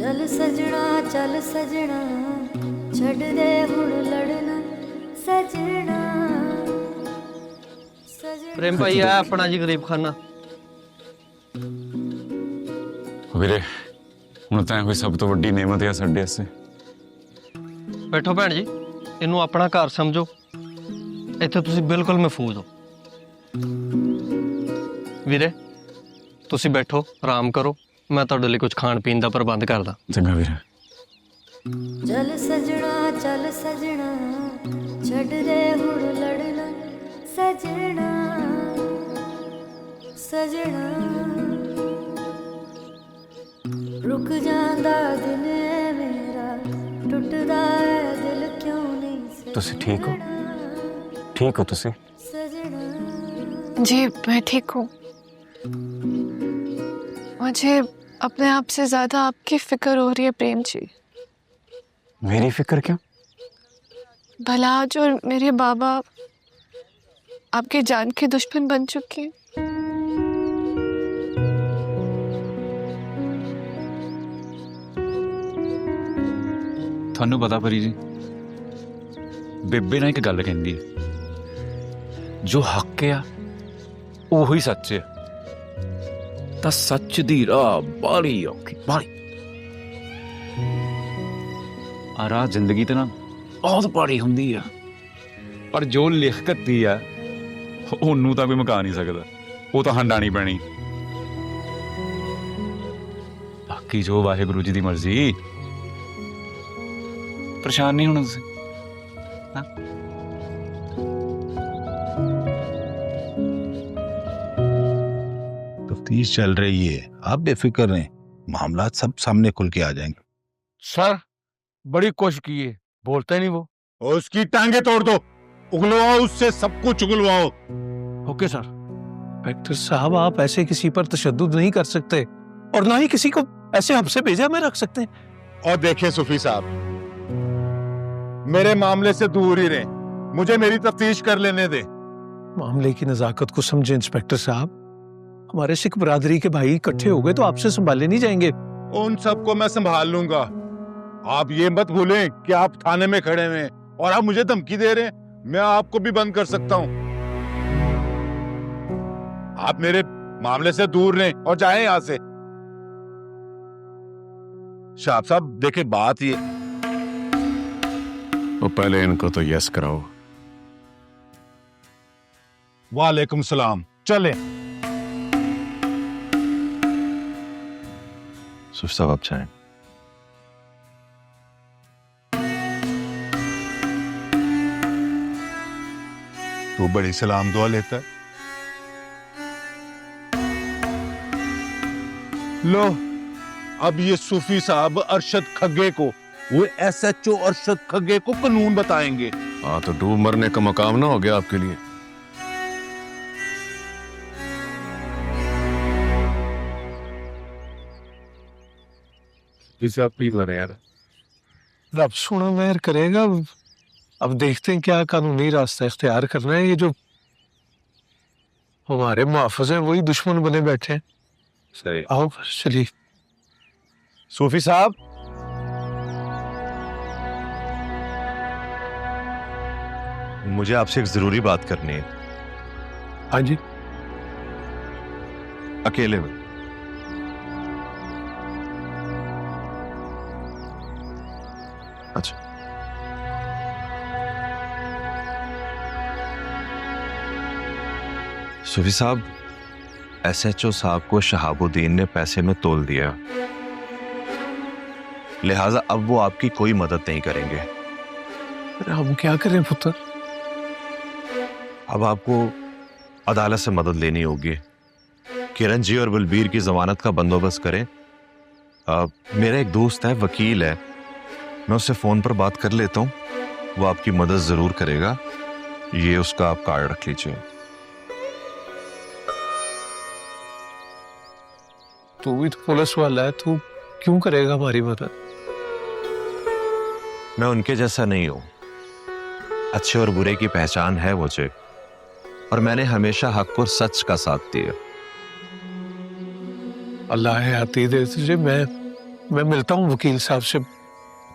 चल सजना छड़ दे हुण लड़ना सजना प्रेम भाई है अपना जी गरीब खाना। ਵੀਰੇ ਹੁਣ ਤਾਂ ਕੋਈ ਸਭ ਤੋਂ ਵੱਡੀ ਨੇਮਤ ਹੈ ਸਾਡੇ ਵਾਸਤੇ। बैठो भैन जी, इनू अपना घर समझो। इत्थे तुसी बिल्कुल महफूज हो। वीरे तुसी बैठो आराम करो, मैं तुहाडे लई कुछ खाण पीण दा प्रबंध करदा। चंगा ਵੀਰੇ। चल सजना छड़ दे हुण लड़ना सजना सजना रुक जांदा दिन मेरा टुटदा है दिल क्यों नहीं ਤੁਸੀਂ ठीक हो? ठीक हो ਤੁਸੀਂ? सजना जी मैं ठीक हूँ। मुझे अपने आप से ज्यादा आपकी फिक्र हो रही है प्रेम जी। मेरी फिक्र क्यों? भला आज और मेरे बाबा आपके जान के दुश्मन बन चुके हैं। ਤੁਹਾਨੂੰ ਪਤਾ ਪਰੀ ਜੀ, ਬੇਬੇ ਨਾਲ ਇੱਕ ਗੱਲ ਕਹਿੰਦੀ ਹੈ, ਜੋ ਹੱਕ ਆ ਉਹੀ ਸੱਚ ਹੈ। ਤਾਂ ਸੱਚ ਦੀ ਰਾਹ ਬਾਲੀ ਔਖੀ ਬਾਲੀ। ਆ ਰਾਹ ਜ਼ਿੰਦਗੀ ਤੇ ਨਾ ਬਹੁਤ ਭਾਰੀ ਹੁੰਦੀ ਆ, ਪਰ ਜੋ ਲਿਖਤ ਦੀ ਆ ਉਹਨੂੰ ਤਾਂ ਕੋਈ ਮੁਕਾ ਨਹੀਂ ਸਕਦਾ, ਉਹ ਤਾਂ ਹੰਡਾਣੀ ਪੈਣੀ। ਬਾਕੀ ਜੋ ਵਾਹਿਗੁਰੂ ਜੀ ਦੀ ਮਰਜ਼ੀ। परेशान नहीं होना तुझे? हाँ? तफ्तीश चल रही है, आप बेफिक्र रहें, मामला सब सामने खुल के आ जाएंगे। सर बड़ी कोशिश की है, बोलते नहीं वो। और उसकी टांगे तोड़ दो, उगलवाओ उससे सब कुछ उगलवाओ। Okay sir. इंस्पेक्टर साहब आप ऐसे किसी पर तशद्दुद नहीं कर सकते और ना ही किसी को ऐसे हमसे भेजा में रख सकते हैं। और देखिए सूफी साहब, मेरे मामले से दूर ही रहे, मुझे मेरी तफ्तीश कर लेने दे। मामले की नजाकत को समझे इंस्पेक्टर साहब, हमारे सिख बरादरी के भाई इकट्ठे हो गए तो आपसे संभाले नहीं जाएंगे। उन सबको मैं संभाल लूंगा। आप ये मत भूलें कि आप थाने में खड़े हैं और आप मुझे धमकी दे रहे हैं, मैं आपको भी बंद कर सकता हूं। आप मेरे मामले से दूर रहें और जाएं यहां से। शाह साहब देखे बात ये, तो पहले इनको तो यस कराओ। वालेकुम सलाम, चले। सुफ साहब आप चाहें? तू बड़ी सलाम दुआ लेता है। लो, अब ये सूफी साहब अरशद खग्गे को, वो SHO अरशद खग्गे को कानून बताएंगे। हाँ तो डूब मरने का मकाम ना हो गया आपके लिए। इसे आप पी रहे यार। रब सुना मेहर करेगा। अब देखते हैं क्या कानूनी रास्ता इख्तियार करना है। ये जो हमारे मुआफिज हैं वही दुश्मन बने बैठे हैं। सही। आओ चलिए। सूफी साहब, मुझे आपसे एक जरूरी बात करनी है, हाँ जी। अकेले में। अच्छा सूफी साहब, SHO साहब को शहाबुद्दीन ने पैसे में तोल दिया, लिहाजा अब वो आपकी कोई मदद नहीं करेंगे। अरे हम क्या करें पुत्र? अब आपको अदालत से मदद लेनी होगी। किरण जी और बलबीर की जमानत का बंदोबस्त करें। मेरा एक दोस्त है, वकील है, मैं उससे फोन पर बात कर लेता हूँ, वो आपकी मदद जरूर करेगा। ये उसका आप कार्ड रख लीजिए। तू भी तो पुलिस वाला है, तू क्यों करेगा हमारी मदद? मैं उनके जैसा नहीं हूं, अच्छे और बुरे की पहचान है मुझे, और मैंने हमेशा हक और सच का साथ दिया। अल्लाह हयाती दे तुझे। मैं मैं मिलता हूँ वकील साहब से,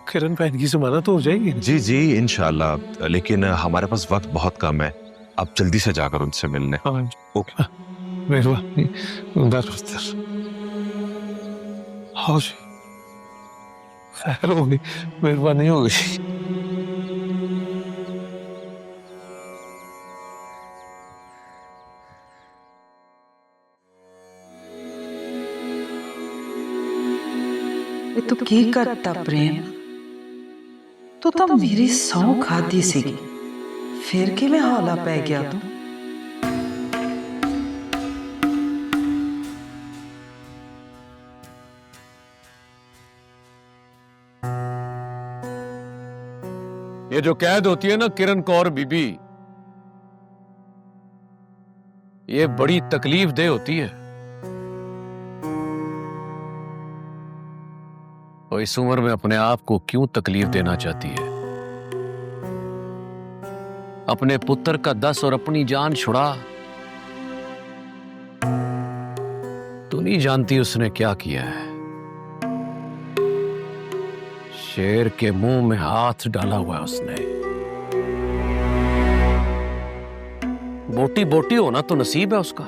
किरण बहन की जमानत हो जाएगी। जी जी इंशाल्लाह, लेकिन हमारे पास वक्त बहुत कम है, आप जल्दी से जाकर उनसे मिलने। हाँ ओके। मेहरबानी, दर हाँ जी, खैर होगी, मेहरबानी होगी। ਇਹ ਤੂੰ ਕੀ ਕਰਤਾ ਪ੍ਰੇਮ? ਤੂੰ ਤਾਂ ਮੇਰੀ ਸਹੁੰ ਖਾਦੀ ਸੀਗੀ, ਫਿਰ ਕਿਵੇਂ ਹੌਲਾ ਪੈ ਗਿਆ ਤੂੰ? ये जो कैद होती है ना किरण कौर बीबी, ये बड़ी तकलीफ दे होती है। और इस उम्र में अपने आप को क्यों तकलीफ देना चाहती है? अपने पुत्र का 10 और अपनी जान छुड़ा। तू नहीं जानती उसने क्या किया है। शेर के मुंह में हाथ डाला हुआ है उसने। बोटी बोटी होना तो नसीब है उसका।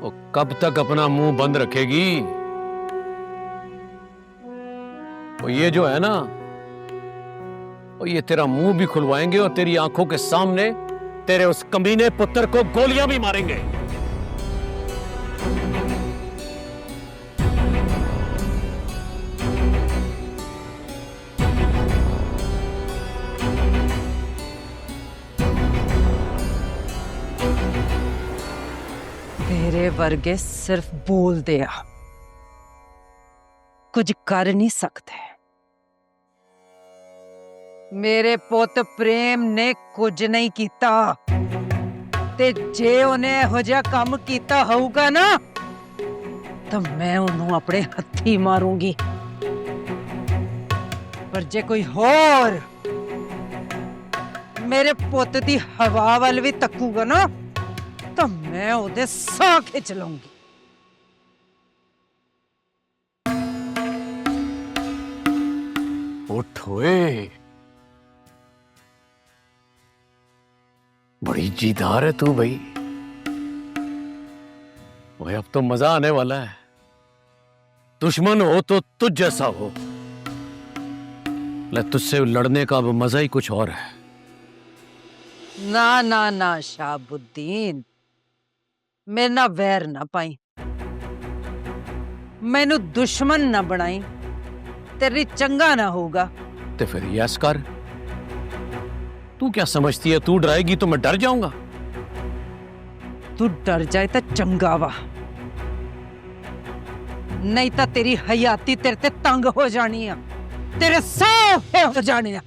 वो कब तक अपना मुंह बंद रखेगी? वो ये जो है ना, और ये तेरा मुंह भी खुलवाएंगे और तेरी आंखों के सामने तेरे उस कमीने पुत्र को गोलियां भी मारेंगे। तेरे वर्गे सिर्फ बोलदे आ, कुछ कर नहीं सकते। मेरे पुत प्रेम ने कुछ नहीं कीता, ते जे उन्हें इहो जिहा काम कीता होऊगा ना, तो मैं उन्होंने अपने हत्थी मारूंगी। पर जे कोई होर मेरे पुत दी हवा वाल भी तकूगा ना, तो मैं उहदे साह खिच लूंगी। उठ ओए, बड़ी जीदार है तू भाई। ओए अब तो मजा आने वाला है। दुश्मन हो तो तुझ जैसा हो। ले तुझसे लड़ने का अब मजा ही कुछ और है। ना ना ना शाहबुद्दीन, मेरे ना वैर ना पाई, मैनू दुश्मन ना बनाई, तेरी चंगा ना होगा। तो फिर यस कर। तू क्या समझती है, तू डराएगी तो मैं डर जाऊंगा? तू डर जाए तो चंगा वा, नहीं तो तेरी हयाती तेरे ते तंग हो जानी है, तेरे साह हो जाने है।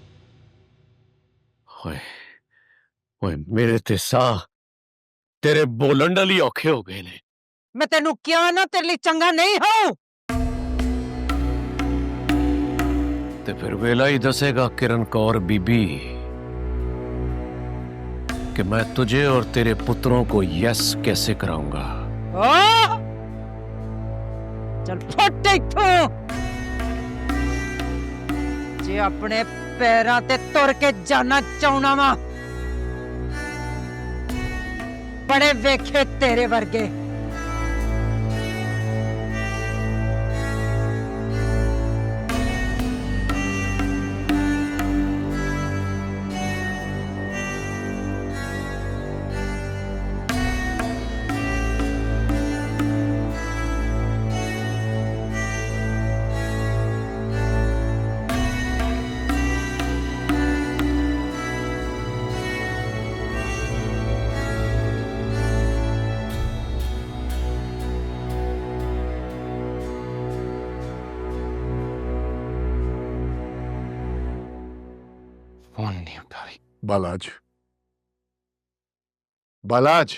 ओए ओए, मेरे ते साह तेरे बोलन डली औखे हो गए ने। मैं तेनू क्या ना तेरे लिए चंगा नहीं हूं। तो फिर वेला ही दसेगा किरण कौर बीबी कि मैं तुझे और तेरे पुत्रों को यस कैसे कराऊंगा। चल फट इथों, जे अपने पैरां ते तुर के जाना चाहना वा, बड़े वेखे तेरे वर्गे। फोन नहीं उठा रही। बालाज, बालाज,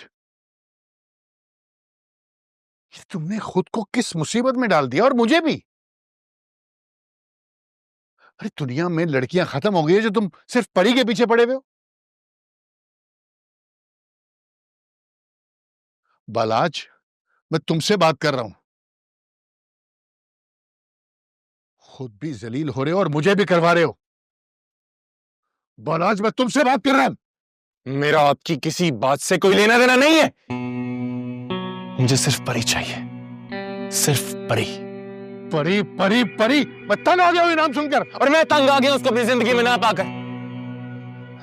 तुमने खुद को किस मुसीबत में डाल दिया, और मुझे भी। अरे दुनिया में लड़कियां खत्म हो गई है जो तुम सिर्फ परी के पीछे पड़े हुए हो। बालाज, मैं तुमसे बात कर रहा हूं। खुद भी जलील हो रहे हो और मुझे भी करवा रहे हो। बालाज, मैं तुमसे बात कर रहा हूं। मेरा आपकी किसी बात से कोई लेना देना नहीं है। मुझे सिर्फ परी चाहिए, सिर्फ परी। परी परी परी, मैं तंग आ गया हूं ये नाम सुनकर। और मैं तंग आ गया उसको अपनी जिंदगी में ना पाकर।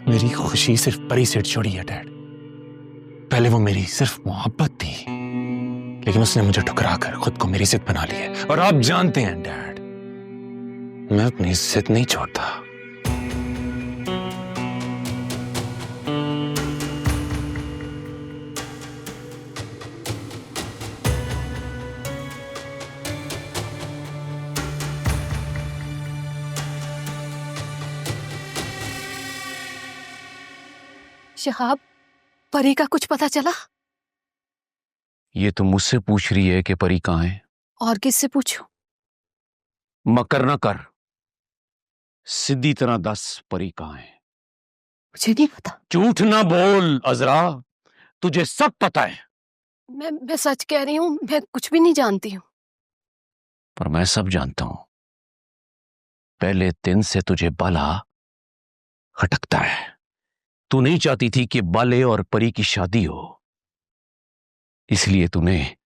मेरी खुशी सिर्फ परी से जुड़ी है डैड। पहले वो मेरी सिर्फ मोहब्बत थी, लेकिन उसने मुझे ठुकरा कर खुद को मेरी जिद बना ली है। और आप जानते हैं डैड, मैं अपनी जिद नहीं छोड़ता। शहाब, परी का कुछ पता चला? ये तो मुझसे पूछ रही है कि परी कहाँ है। और किससे पूछूं? मकर ना कर, सीधी तरह दस परी कहाँ है। मुझे नहीं पता। झूठ ना बोल अजरा, तुझे सब पता है। मैं सच कह रही हूँ, मैं कुछ भी नहीं जानती हूँ। पर मैं सब जानता हूं। पहले दिन से तुझे बाला खटकता है। तू नहीं चाहती थी कि बाले और परी की शादी हो, इसलिए तूने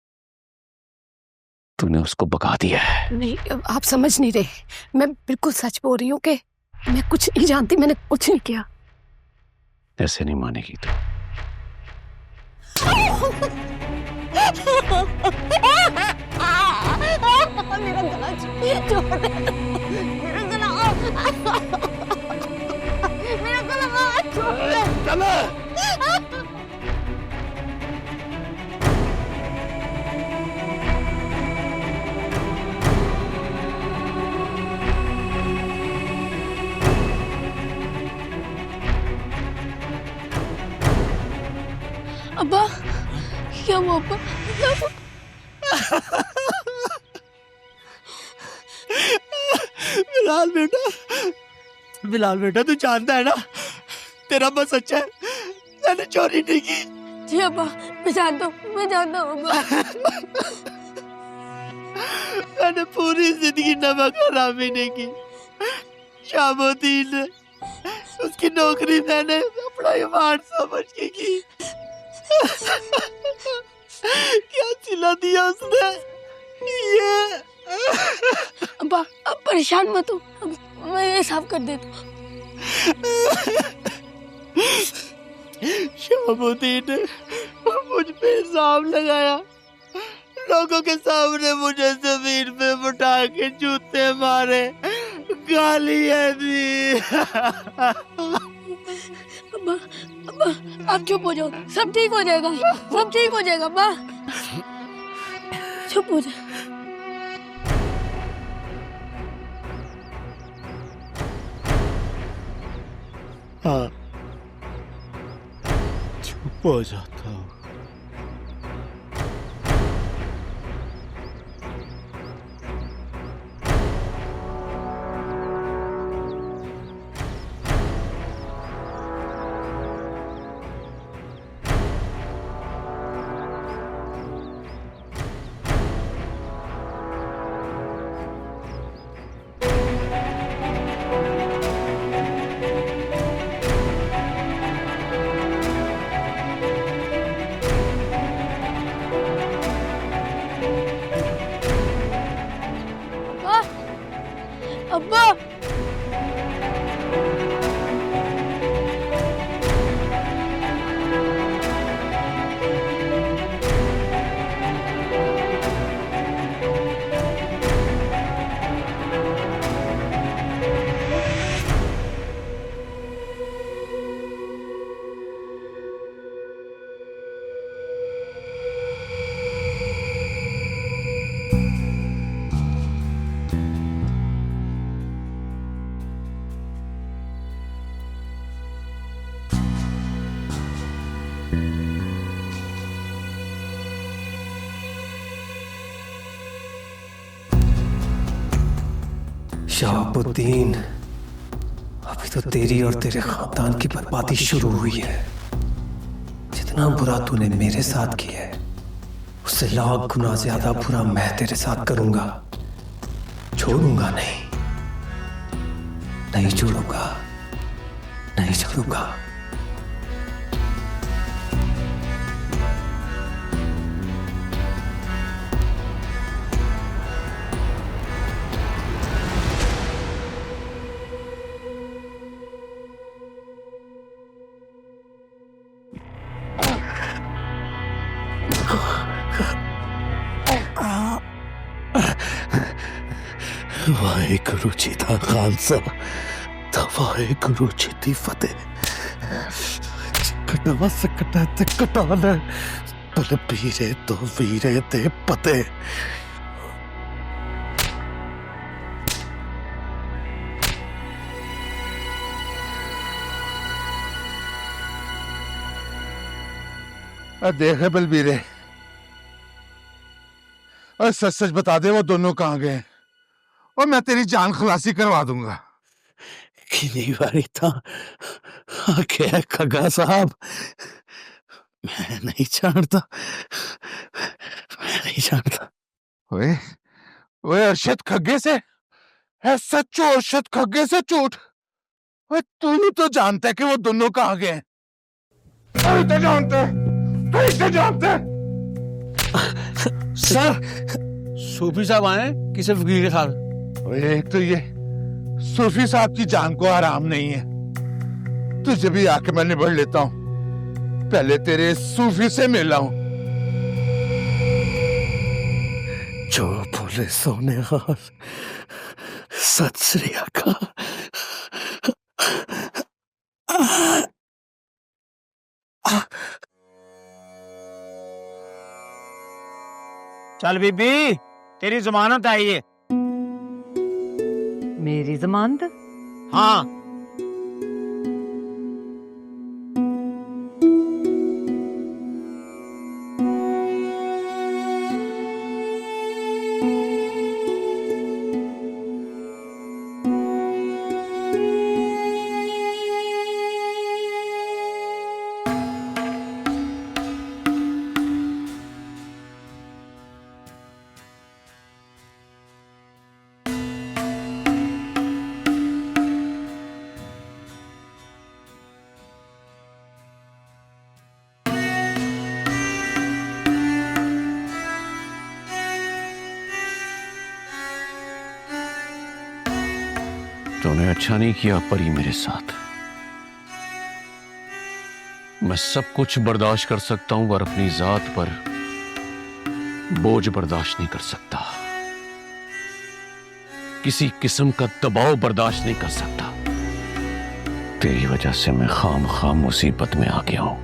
उसको भगा दिया है। नहीं, आप समझ नहीं रहे। मैं बिल्कुल सच बोल रही हूँ कि मैं कुछ नहीं जानती, मैंने कुछ नहीं किया। ऐसे नहीं मानेगी तू। मेरा गला छोड़ दे। मेरा गला छोड़ दे। अब्बा, क्या हुआ अब्बा? क्या हुआ? बिलाल बेटा, तू जानता है ना, तेरा बस सच्चा है, मैंने चोरी नहीं की। जी अब्बा, मैं जानता हूँ अब्बा। मैंने पूरी जिंदगी नमक हरामी नहीं की। शामुद्दीन ने, उसकी नौकरी मैंने अपना ईमान समझ के की। क्या सिला दिया उसने ये। अब्बा, अब परेशान मत हो, मैं ये साफ कर देता हूँ। शामुद्दीन ने मुझ पे इल्जाम लगाया, लोगों के सामने मुझे जमीन पे बिठा के जूते मारे, गालियां दी। अब्बा, आप चुप हो जाओ, सब ठीक हो जाएगा, सब ठीक हो जाएगा। अब्बा, चुप हो जाओ। हाँ, चुप हो जाता हूँ। अब्बा, शहाबुद्दीन तो तेरी और तेरे खानदान की बर्बादी शुरू हुई है। जितना बुरा तूने मेरे साथ किया है, उससे लाख गुना ज्यादा बुरा मैं तेरे साथ करूंगा। छोड़ूंगा नहीं, नहीं छोड़ूंगा, नहीं छोड़ूंगा। वाहेगुरु जी दा खालसा, वाहेगुरु जी दी फतेह। कटवा सकता ते कटा ले, बलबीरे तो वीरे दे पते। देख बलबीरे, और सच सच बता दे वो दोनों कहाँ गए, और मैं तेरी जान खलासी करवा दूंगा। कितनी बारी था आखे खगा साहब, मैं नहीं जानता, मैं नहीं जानता। ओए ओए अरशद खग्गे से है सच्चो, अरशद खग्गे से झूठ। ओए तू तो जानता है कि वो दोनों कहाँ गए। तू तो जानता है, तू तो जानता है। सर, सूफी साहब आए किसी फकीर के साथ। ओए एक तो ये सूफी साहब की जान को आराम नहीं है, तुझे भी आके मैं निबड़ लेता हूँ। पहले तेरे सूफी से मिला हूं। जो बोले सोने हार, सत श्री अकाल। चल बीबी, तेरी जमानत आई है। मेरी जमानत? हाँ, तूने अच्छा नहीं किया परी मेरे साथ। मैं सब कुछ बर्दाश्त कर सकता हूं पर अपनी जात पर बोझ बर्दाश्त नहीं कर सकता। किसी किस्म का दबाव बर्दाश्त नहीं कर सकता। तेरी वजह से मैं खाम मुसीबत में आ गया हूं।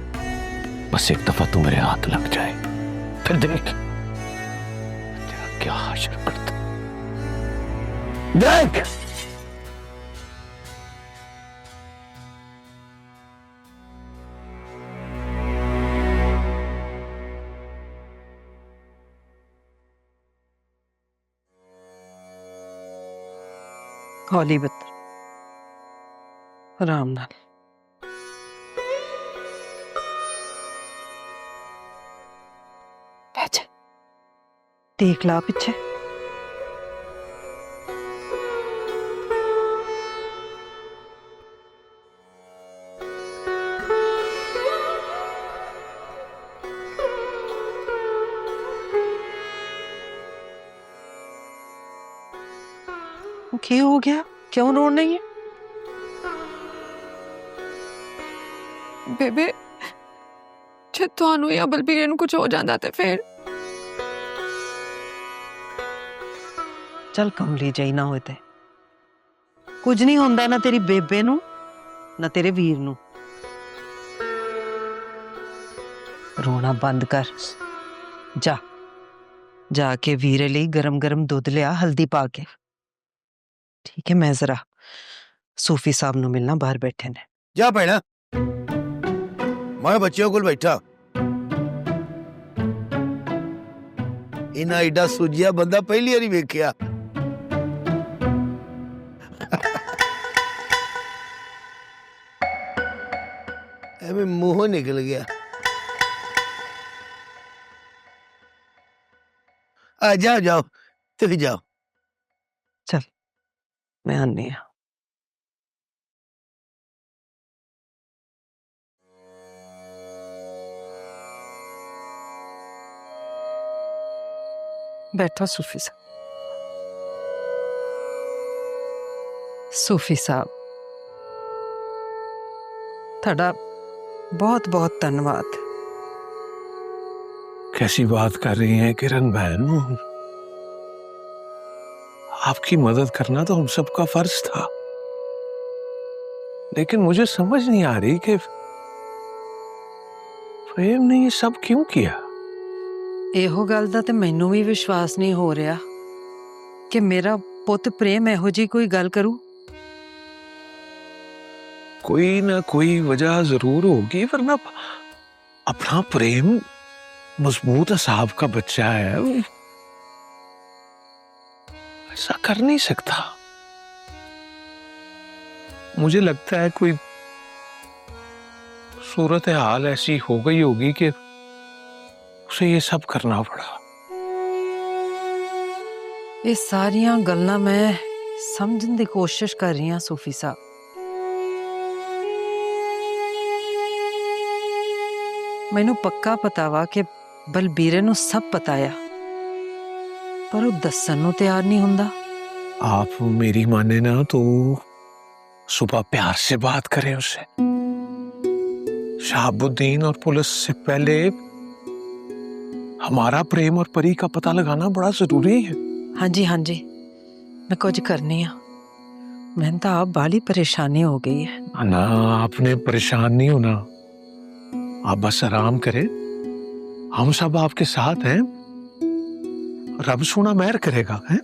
बस एक दफा तू मेरे हाथ लग जाए, फिर देख तेरा क्या हाशर करता। देख हौली बत्तर, आराम नाल। बैठ, देख ला पीछे। क्या हो गया? क्यों रो रही है? बेबे, जे ਤੁਹਾਨੂੰ या बलबीरे ਨੂੰ कुछ हो जाता ते फिर? चल कमली जाई ना होए ते कुछ नहीं होंदा ना तेरी बेबे नू ना तेरे वीर नू। रोना बंद कर। जा जाके वीरे लिए गरम गरम दूध लिया हल्दी पा के। ठीक है, मैं जरा सूफी साहब नु मिलना बाहर बैठे ने। जा भैना, मैं बच्चों को बैठा। इना एडा सूजिया बंदा पहली बारी वेख्या। भावे मुंह निकल गया। आ जाओ जाओ, तुम जाओ। चल मैं आनी हाँ। बैठो सूफी साहब। सूफी साहब थोड़ा बहुत बहुत धन्यवाद। कैसी बात कर रही हैं किरण बहन? आपकी मदद करना तो हम सबका फर्ज था, लेकिन मुझे समझ नहीं आ रही कि प्रेम ने ये सब क्यों किया। ਇਹੋ ਗੱਲ ਦਾ ਤੇ ਮੈਨੂੰ ਵੀ ਵਿਸ਼ਵਾਸ ਨਹੀਂ ਹੋ ਰਿਹਾ ਕਿ ਮੇਰਾ ਪੁੱਤ ਪ੍ਰੇਮ ਇਹੋ ਜੀ ਕੋਈ ਗੱਲ ਕਰੂ। कोई ना कोई वजह जरूर होगी, वरना अपना प्रेम मजबूत साहब का बच्चा है, वो ऐसा कर नहीं सकता। मुझे लगता है कोई सूरत हाल ऐसी हो गई होगी कि उसे ये सब करना पड़ा। ਇਹ ਸਾਰੀਆਂ ਗੱਲਾਂ ਮੈਂ ਸਮਝਣ ਦੀ ਕੋਸ਼ਿਸ਼ ਕਰ ਰਹੀ ਹਾਂ ਸੂਫੀ ਸਾਹਿਬ। ਮੈਨੂੰ ਪੱਕਾ ਪਤਾ ਵਾ ਕਿ ਬਲਬੀਰੇ ਨੂੰ ਸਭ ਪਤਾ ਆ, ਪਰ ਉਹ ਦੱਸਣ ਨੂੰ ਤਿਆਰ ਨਹੀਂ ਹੁੰਦਾ। आप मेरी माने ना तो सुबह प्यार से बात करें उससे। शहाबुद्दीन और पुलिस से पहले हमारा प्रेम और परी का पता लगाना बड़ा जरूरी है। ਹਾਂਜੀ ਹਾਂਜੀ ਮੈਂ ਕੁਝ ਕਰਨੀ ਆ। ਮੈਨੂੰ ਤਾਂ ਆਪ ਬਾਲੀ ਪਰੇਸ਼ਾਨੀ ਹੋ ਗਈ ਹੈ। ना आपने परेशान नहीं होना, आप बस आराम करें, हम सब आपके साथ हैं। रब सोना मेहर करेगा है।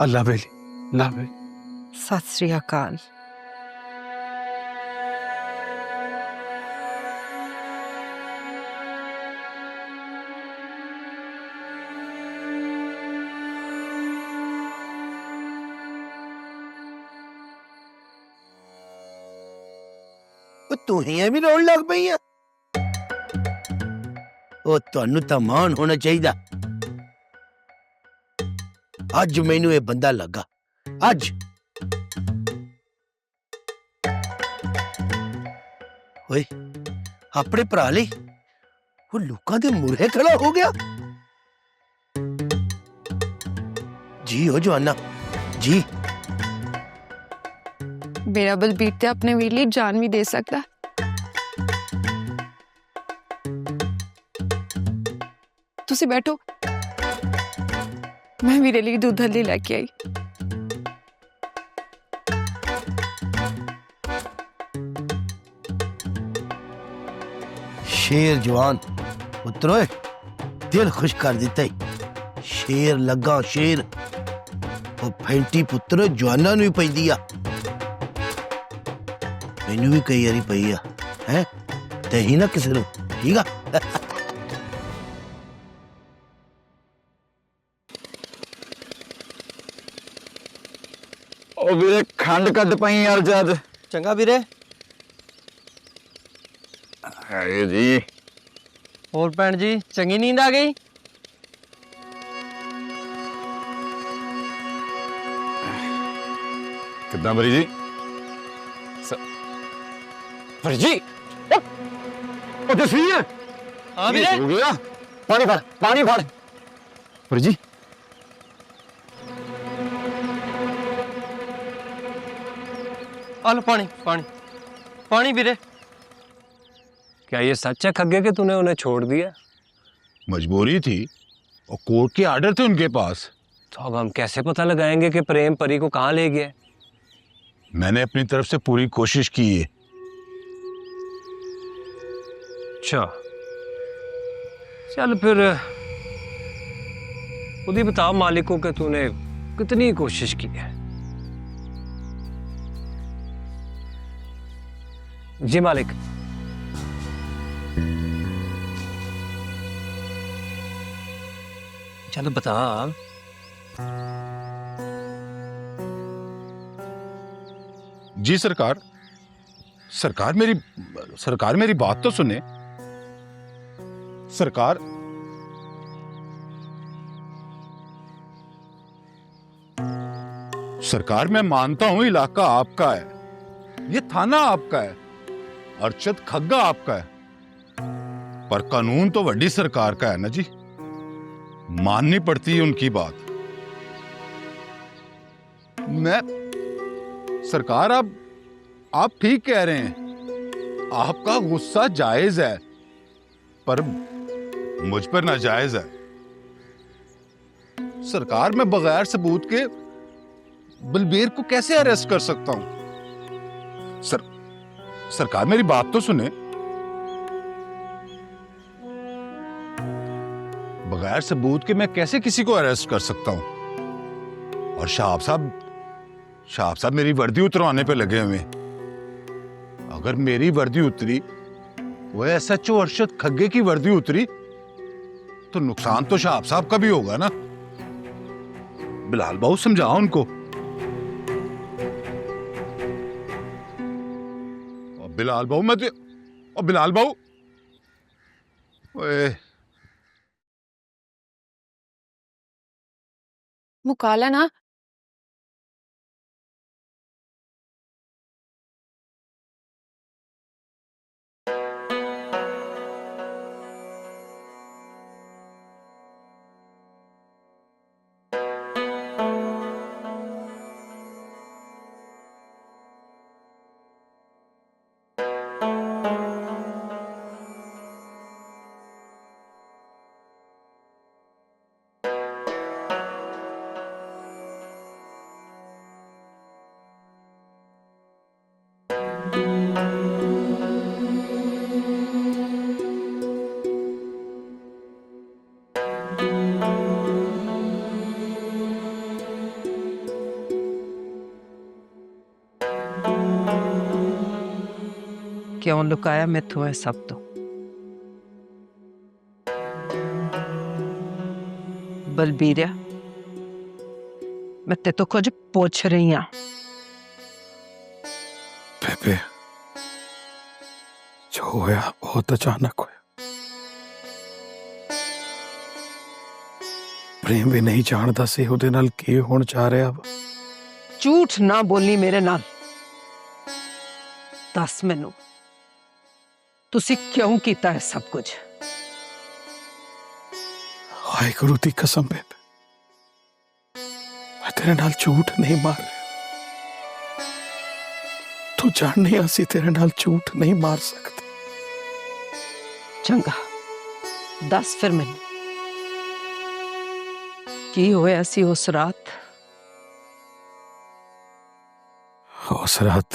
अल्लाह बेली, अल्लाह बेली। ਸਤਿ ਸ੍ਰੀ ਅਕਾਲ। तू ही भी रोन लग पई है। ਉਹ ਤੁਹਾਨੂੰ ਤਾਂ ਮਾਣ ਹੋਣਾ ਚਾਹੀਦਾ। ਅੱਜ ਮੈਨੂੰ ਇਹ ਬੰਦਾ ਲੱਗਾ, ਅੱਜ। ਓਏ ਆਪਣੇ ਭਰਾ ਲਈ ਉਹ ਲੋਕਾਂ ਦੇ ਮੂਹਰੇ ਖੜਾ ਹੋ ਗਿਆ। ਜੀ ਹੋ ਜਵਾਨਾ ਜੀ। मेरा बलबीर ते अपने वीर ਲਈ जान भी दे सकता। ਤੁਸੀਂ ਬੈਠੋ, ਮੈਂ ਵੀਰੇ ਲਈ ਦੁੱਧ ਹल्दी लेके आई। शेर जवान पुत्रो दिल खुश कर दिता ही। शेर लगा शेर। वो फैंटी पुत्र जवाना नूं ही पैंदी आ, मैनू भी कई बारी पई आ है ते ही ना किसी नूं, ठीक आ। ਉਹ ਵੀਰੇ ਖੰਡ ਕੱਢ ਪਈ ਯਾਰ ਜਦ। ਚੰਗਾ ਵੀਰੇ। ਹਾਏ ਜੀ। ਹੋਰ ਭੈਣ ਜੀ ਚੰਗੀ ਨੀਂਦ ਆ ਗਈ? ਕਿੱਦਾਂ ਬਰੀ ਜੀ? ਬਰੀ ਜੀ ਉਹ ਜਸਵੀਰ ਹਾਂ ਵੀਰੇ। ਹੋ ਗਿਆ। ਪਾਣੀ ਫੜ, ਪਾਣੀ ਫੜ ਬਰੀ ਜੀ। आ लो पानी पानी पानी वीरे। क्या ये सच है खग्गे कि तूने उन्हें छोड़ दिया? मजबूरी थी और कोर्ट के आर्डर थे उनके पास। तो अब हम कैसे पता लगाएंगे कि प्रेम परी को कहाँ ले गया? मैंने अपनी तरफ से पूरी कोशिश की है। अच्छा चल फिर खुद ही बता मालिक को कि तूने कितनी कोशिश की है। जी मालिक। चल बता। जी सरकार, सरकार मेरी बात तो सुने। सरकार मैं मानता हूं इलाका आपका है, ये थाना आपका है, अर्शद खग्गा आपका है, पर कानून तो वड्डी सरकार का है ना जी, माननी पड़ती है उनकी बात। सरकार आप ठीक कह रहे हैं, आपका गुस्सा जायज है, पर मुझ पर नाजायज है। सरकार मैं बगैर सबूत के बलबीर को कैसे अरेस्ट कर सकता हूं? सरकार मेरी बात तो सुने। बगैर सबूत के मैं कैसे किसी को अरेस्ट कर सकता हूं? और शाह साहब मेरी वर्दी उतरवाने पे लगे हुए। अगर मेरी वर्दी उतरी, वो एसएचओ अर्शद खग्गे की वर्दी उतरी, तो नुकसान तो शाह साहब का भी होगा ना। बिलाल बाबू समझाओ उनको। और बिलाल बाबू बिलाल बाबू मुकाला ना। क्यों लुकाया मैथों है सब तो? बलबीरिया, मैं ते तो कुछ पूछ रही हूं। बेबे, जो होया बहुत अचानक होया। प्रेम भी नहीं जानता सी ਉਹਦੇ ਨਾਲ ਕੀ ਹੋਣ ਜਾ ਰਿਹਾ ਵਾ। झूठ ना बोली मेरे नाल। दस मैनू तुसी क्यों कीता है सब कुछ? वाहिगुरु दी कसम बेबे, मैं तेरे नाल झूठ नहीं मार रहा। तू जाननी असी तेरे नाल झूठ नहीं मार सकते। चंगा, दस फिर मैनू की होया सी उस रात? उस रात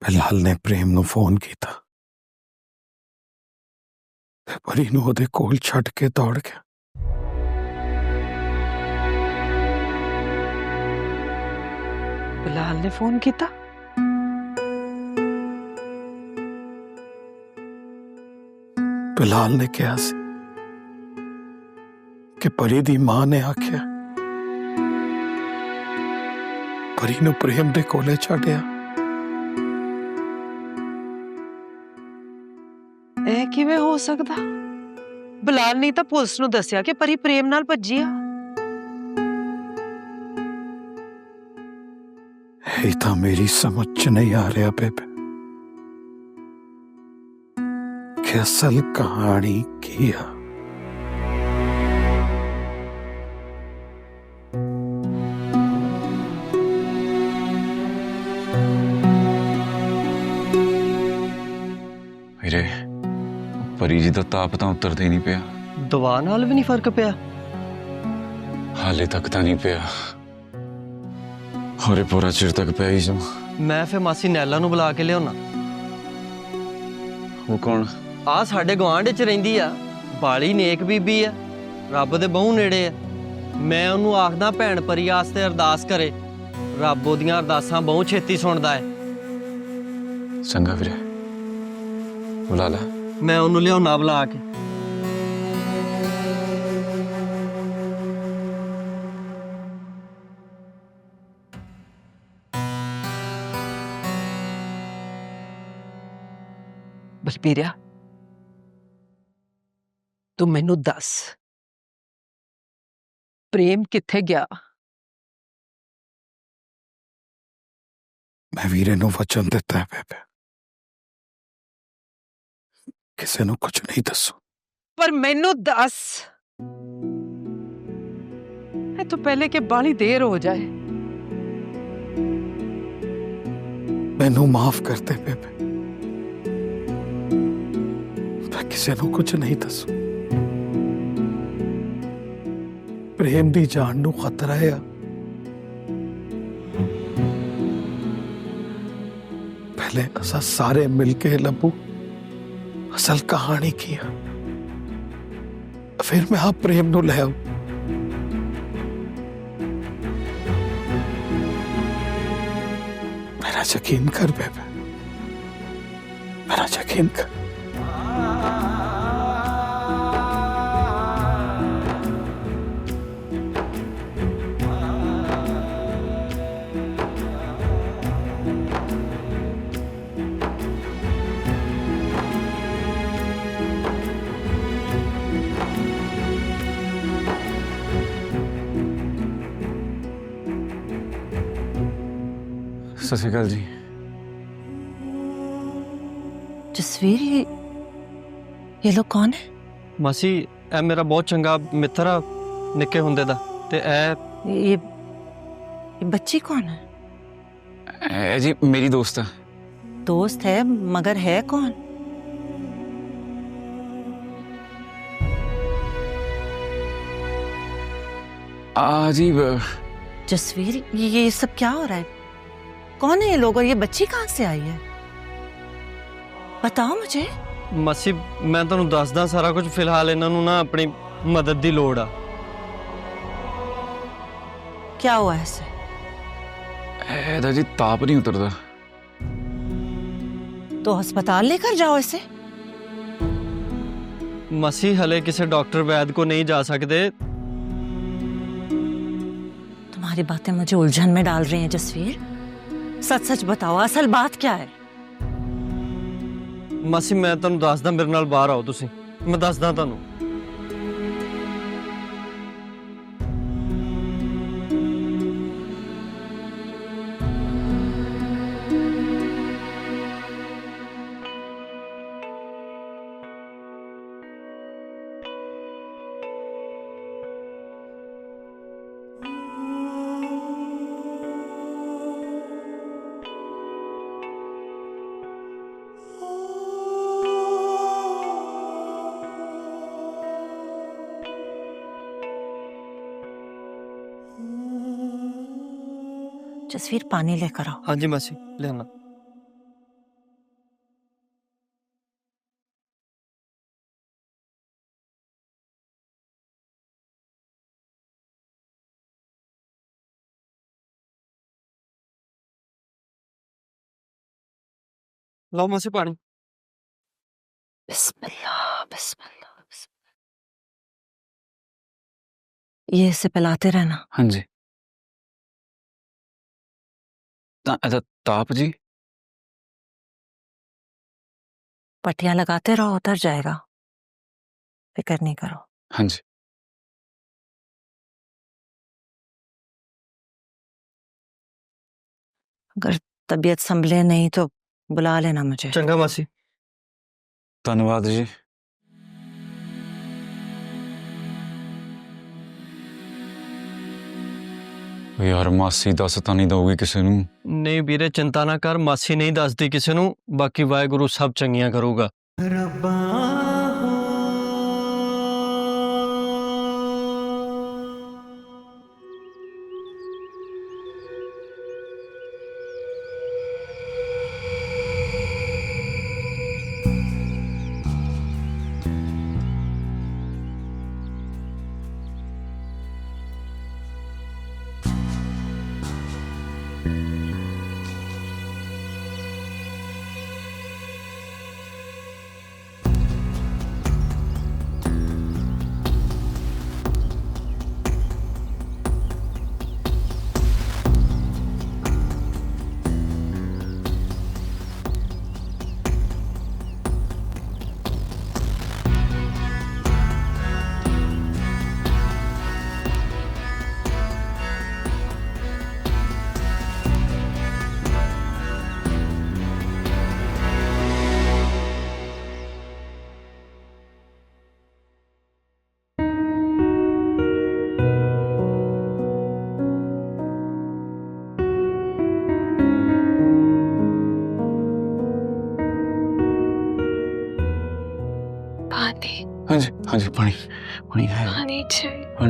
बिलाल ने प्रेम ਨੂੰ फोन ਕੀਤਾ ਤੇ ਪਰੀ ਨੂੰ ਉਹਦੇ ਕੋਲ ਛੱਡ ਕੇ ਦੌੜ ਗਿਆ। बिलाल ने फोन किया? बिलाल ने कहा सी कि परी दी मां ने आख्या परी ਨੂੰ प्रेम ਦੇ ਕੋਲੇ ਛੱਡਿਆ। ਇਹ ਕਿਵੇਂ ਹੋ ਸਕਦਾ? ਬਿਲਾਲ ਨੇ ਤਾਂ ਪੁਲਿਸ ਨੂੰ ਦੱਸਿਆ ਕਿ ਪਰੀ ਪ੍ਰੇਮ ਨਾਲ ਭੱਜੀ ਆ। ਇਹ ਤਾਂ ਮੇਰੀ ਸਮਝ ਚ ਨਹੀਂ ਆ ਰਿਹਾ ਬੇਬੇ ਕਿ ਅਸਲ ਕਹਾਣੀ ਕੀ ਆ। ਵੀਰੇ, ਪਰੀ ਜੀ ਦਾ ਤਾਪ ਤਾਂ ਉਤਰਦਾ ਹੀ ਨਹੀਂ ਪਿਆ। ਦਵਾ ਨਾਲ ਵੀ ਨਹੀਂ ਫਰਕ ਪਿਆ? ਹਾਲੇ ਤੱਕ ਤਾਂ ਨਹੀਂ ਪਿਆ। ਹੋਰੇ ਪੂਰਾ ਚਿਰ ਤੱਕ ਪਿਆ ਹੀ ਜਾਊ। ਮੈਂ ਫੇ ਮਾਸੀ ਨੈਲਾ ਨੂੰ ਬੁਲਾ ਕੇ ਲਿਆਉਣਾ। ਉਹ ਕੌਣ? ਆ ਸਾਡੇ ਗੁਆਂਢ ਚ ਰਹਿੰਦੀ ਆ, ਬਾਲੀ ਨੇਕ ਬੀਬੀ ਆ, ਰੱਬ ਦੇ ਬਹੁ ਨੇੜੇ ਆ। ਮੈਂ ਉਹਨੂੰ ਆਖਦਾ ਭੈਣ ਪਰੀ ਵਾਸਤੇ ਅਰਦਾਸ ਕਰੇ, ਰੱਬ ਉਹਦੀਆਂ ਅਰਦਾਸਾਂ ਬਹੁਤ ਛੇਤੀ ਸੁਣਦਾ ਹੈ। ਚੰਗਾ ਵੀਰੇ, ਬੁਲਾ ਲੈ। ਮੈਂ ਉਹਨੂੰ ਲਿਆਉਣਾ ਬੁਲਾ ਕੇ। ਵੀਰਿਆ ਤੂੰ ਮੈਨੂੰ ਦੱਸ ਪ੍ਰੇਮ ਕਿੱਥੇ ਗਿਆ? मैं वीरे नु वचन देता है बेबे, किसी नु कुछ नहीं दसू। पर मैनू दस तो पहले के बाली देर हो जाए। मैनू माफ कर दे बेबे, मैं किसी नु कुछ नहीं दसू। प्रेम दी जान नु खतरा है। पहले असा सारे मिलके लबू असल कहानी किया, फिर मैं आप प्रेम नु ले आऊं। मेरा यकीन कर बेबे, मेरा यकीन कर। सत श्री अकाल जी। जसवीर ये लोग कौन है? ਮਾਸੀ ਇਹ ਮੇਰਾ ਬਹੁਤ ਚੰਗਾ ਮਿੱਤਰ ਆ ਨਿੱਕੇ ਹੁੰਦੇ ਦਾ ਤੇ ये बच्ची कौन है? जी मेरी दोस्त है। दोस्त है मगर है कौन? जी जसवीर ये सब क्या हो रहा है? कौन है ये लोग और ये बच्ची कहाँ से आई है? बताओ मुझे। ਮਾਸੀ ਮੈਂ ਤੁਹਾਨੂੰ ਦੱਸਦਾ ਸਾਰਾ ਕੁਝ। ਫਿਲਹਾਲ ਇਹਨਾਂ ਨੂੰ ਨਾ ਆਪਣੀ ਮਦਦ ਦੀ ਲੋੜ ਆ। क्या हुआ ऐसे? ਇਹਦਾ ਜੀ ਤਾਪ ਨਹੀਂ ਉਤਰਦਾ। तो अस्पताल लेकर जाओ इसे। ਮਾਸੀ ਹਲੇ ਕਿਸੇ ਡਾਕਟਰ ਵੈਦ ਕੋ नहीं जा सकते। तुम्हारी बातें मुझे उलझन में डाल रही हैं जसवीर। सच सच बताओ असल बात क्या है? ਮਾਸੀ ਮੈਂ ਤੁਹਾਨੂੰ ਦੱਸਦਾ, ਮੇਰੇ ਨਾਲ ਬਾਹਰ ਆਓ ਤੁਸੀਂ, ਮੈਂ ਦੱਸਦਾ ਤੁਹਾਨੂੰ। जसवीर पानी लेकर आओ। हाँ जी मासी ले आना। लो मासी पानी। बिस्मिल्लाह बिस्मिल्लाह बिस्मिल्लाह। ये इसे पिलाते रहना। हाँ जी। ताप जी पट्टियां लगाते रहो, उतर जाएगा, फिक्र नहीं करो। हाँ जी। अगर तबीयत संभले नहीं तो बुला लेना मुझे। चंगा मासी। धन्यवाद जी। यार मासी दस तो नहीं दोगी किसी नू? नहीं ਵੀਰੇ चिंता ना कर, मासी नहीं दसदी किसी नू, बाकी वाहेगुरु सब चंगियां करूगा।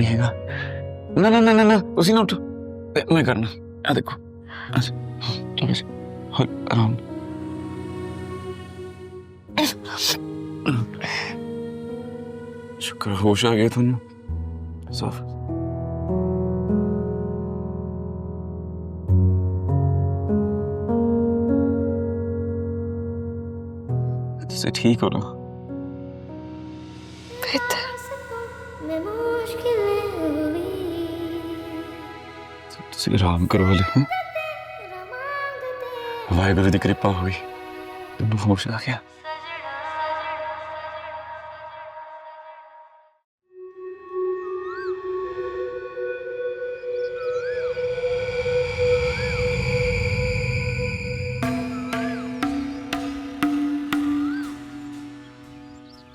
नहीं हैगा। ना ना ना ना ना उसी ना उठो, मैं करना। आ देखो, अच्छा ठीक है, आराम। शुक्र होश आ गया तुम। साफ से ठीक हो ना? बेहतर। तुसी आराम करो हले। वाहिगुरु दी कृपा हुई, तुम होश आ गया।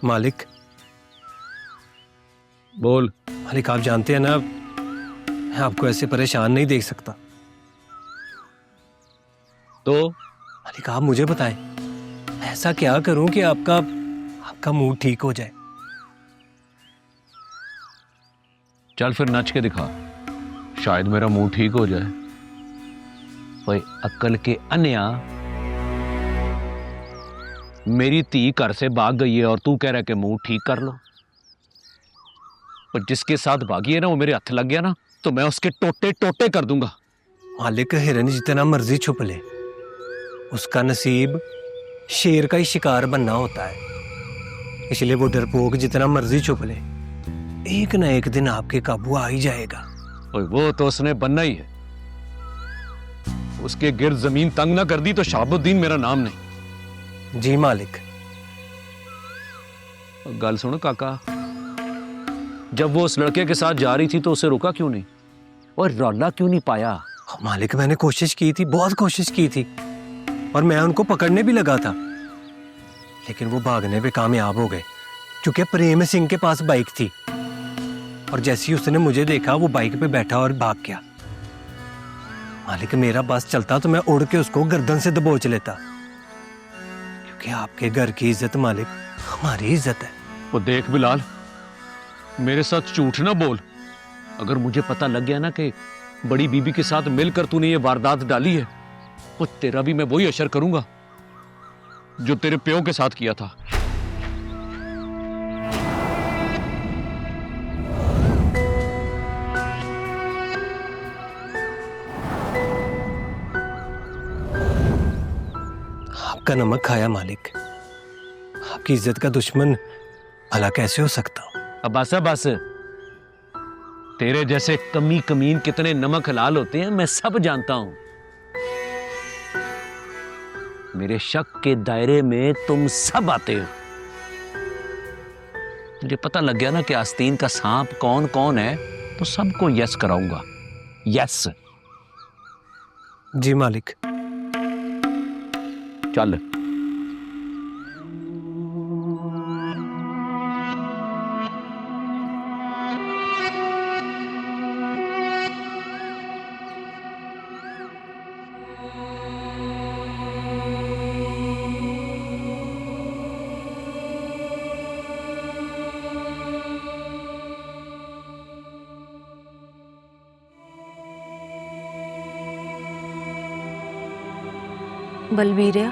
मालिक, बोल। मालिक आप जानते हैं ना, मैं आपको ऐसे परेशान नहीं देख सकता। तो मालिक आप मुझे बताएं, ऐसा क्या करूं कि आपका मूड ठीक हो जाए? चल फिर नच के दिखा, शायद मेरा मूड ठीक हो जाए। ओए अक्ल के अन्या, मेरी धी घर से भाग गई है और तू कह रहा है कि मूड ठीक कर लो। और जिसके साथ भागी है ना, वो मेरे हाथ लग गया ना, तो मैं उसके टोटे टोटे कर दूंगा। मालिक हिरन जितना मर्जी छुप ले, उसका नसीब शेर का ही शिकार बनना होता है। इसलिए वो डरपोक जितना मर्जी छुप ले, एक ना एक दिन आपके काबू आ ही जाएगा। ओए वो तो उसने बनना ही है। उसके गिर्द जमीन तंग ना कर दी तो शहाबुद्दीन मेरा नाम नहीं। जी मालिक। गल सुनो काका, जब वो उस लड़के के साथ जा रही थी तो उसे रोका क्यों नहीं और रौला क्यों नहीं पाया? मालिक मैंने कोशिश की थी, बहुत कोशिश की थी, और मैं उनको पकड़ने भी लगा था, लेकिन वो भागने पे कामयाब हो गए, क्योंकि प्रेम सिंह के पास बाइक थी। और जैसे ही उसने मुझे देखा, वो बाइक पे बैठा और भाग गया। मालिक मेरा बस चलता तो मैं उड़ के उसको गर्दन से दबोच लेता, कि आपके घर की इज्जत मालिक हमारी इज्जत है। वो देख बिलाल, मेरे साथ झूठ ना बोल। अगर मुझे पता लग गया ना कि बड़ी बीबी के साथ मिलकर तूने ये वारदात डाली है, तो तेरा भी मैं वही असर करूंगा जो तेरे प्यो के साथ किया था। आपका नमक खाया मालिक, आपकी इज्जत का दुश्मन भला कैसे हो सकता हूं? अब बस तेरे जैसे कमी कमीन कितने नमक हलाल होते हैं मैं सब जानता हूं। मेरे शक के दायरे में तुम सब आते हो। मुझे पता लग गया ना कि आस्तीन का सांप कौन कौन है, तो सबको यस कराऊंगा। यस। जी मालिक। चल। बलबीरिया,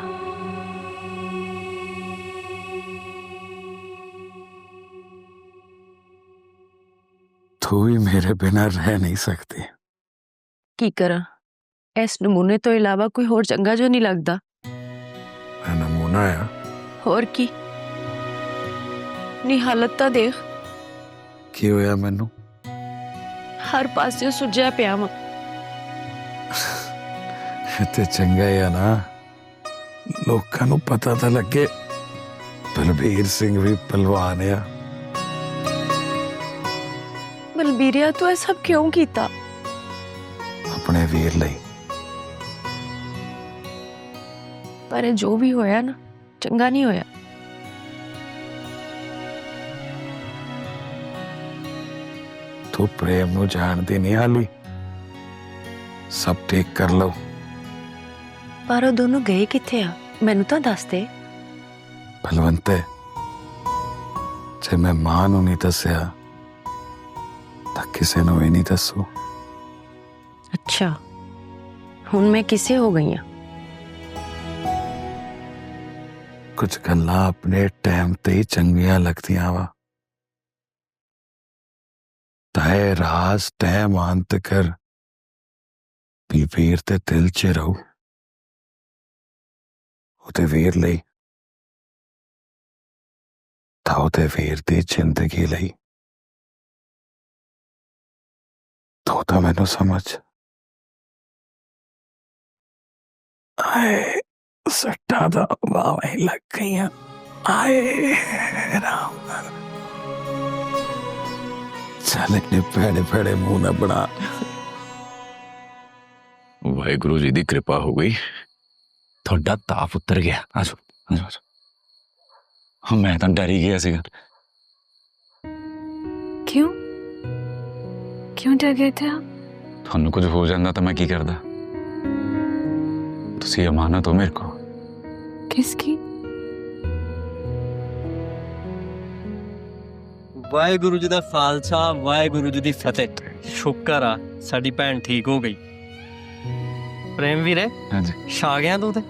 तू भी मेरे बिना रह नहीं सकती। की करा, इस नमूने तो इलावा कोई होर चंगा जो नहीं लगता। मैं नमूना है। होर की नी हालत ता देख, की होया मैनू? हर पासे सुझया पिया वा। ते चंगा है ना, लोकां नू पता तो लगे बलबीर सिंह भी पहलवान है। बलबीरिया तू ऐ सब क्यों कीता? अपने वीर लई। पर जो भी होया ना, चंगा नहीं होया। तू प्रेम नू जानती नहीं हाली, सब ठीक कर लो। पर वो दोनों गए किथे आ, मैनू तो दस दे। बलवंते, जे मैं मां नू नहीं दसिया ਤਾਂ ਕਿਸੇ ਨੂੰ ਵੀ ਨਹੀਂ ਦੱਸੂ। अच्छा हुण मैं किसे हो गई हाँ? कुछ गल्लां अपने टाइम ते ही चंगियां लगदियां वा, ताए राज टाइम आन तकर भी वीर ते दिल च रहू। ओदे वीर लई तां ओदे वीर दी जिंदगी लई तो मैनू समझ आए सट्टा दा बावां ही लग गईयां। आए राम चल इन्ने भैड़े भैड़े मुंह ना बना। वाहिगुरु जी की कृपा हो गई, थोड़ा ताप उतर गया। आजो आजो आजो। हाँ मैं तो डर ही गया सीगा। क्यों क्यों डर गए थे आप? थानू कुछ हो जाता तो मैं की करदा? तुसी अमानत हो मेरे को। किसकी? ਵਾਹਿਗੁਰੂ ਜੀ ਦਾ ਖਾਲਸਾ, ਵਾਹਿਗੁਰੂ ਜੀ ਦੀ ਫਤਿਹ। ਸ਼ੁਕਰ ਆ ਸਾਡੀ ਭੈਣ ਠੀਕ ਹੋ ਗਈ। ਪ੍ਰੇਮ ਵੀਰੇ, ਹਾਂਜੀ ਛਾ ਗਿਆ ਤੂੰ ਤੇ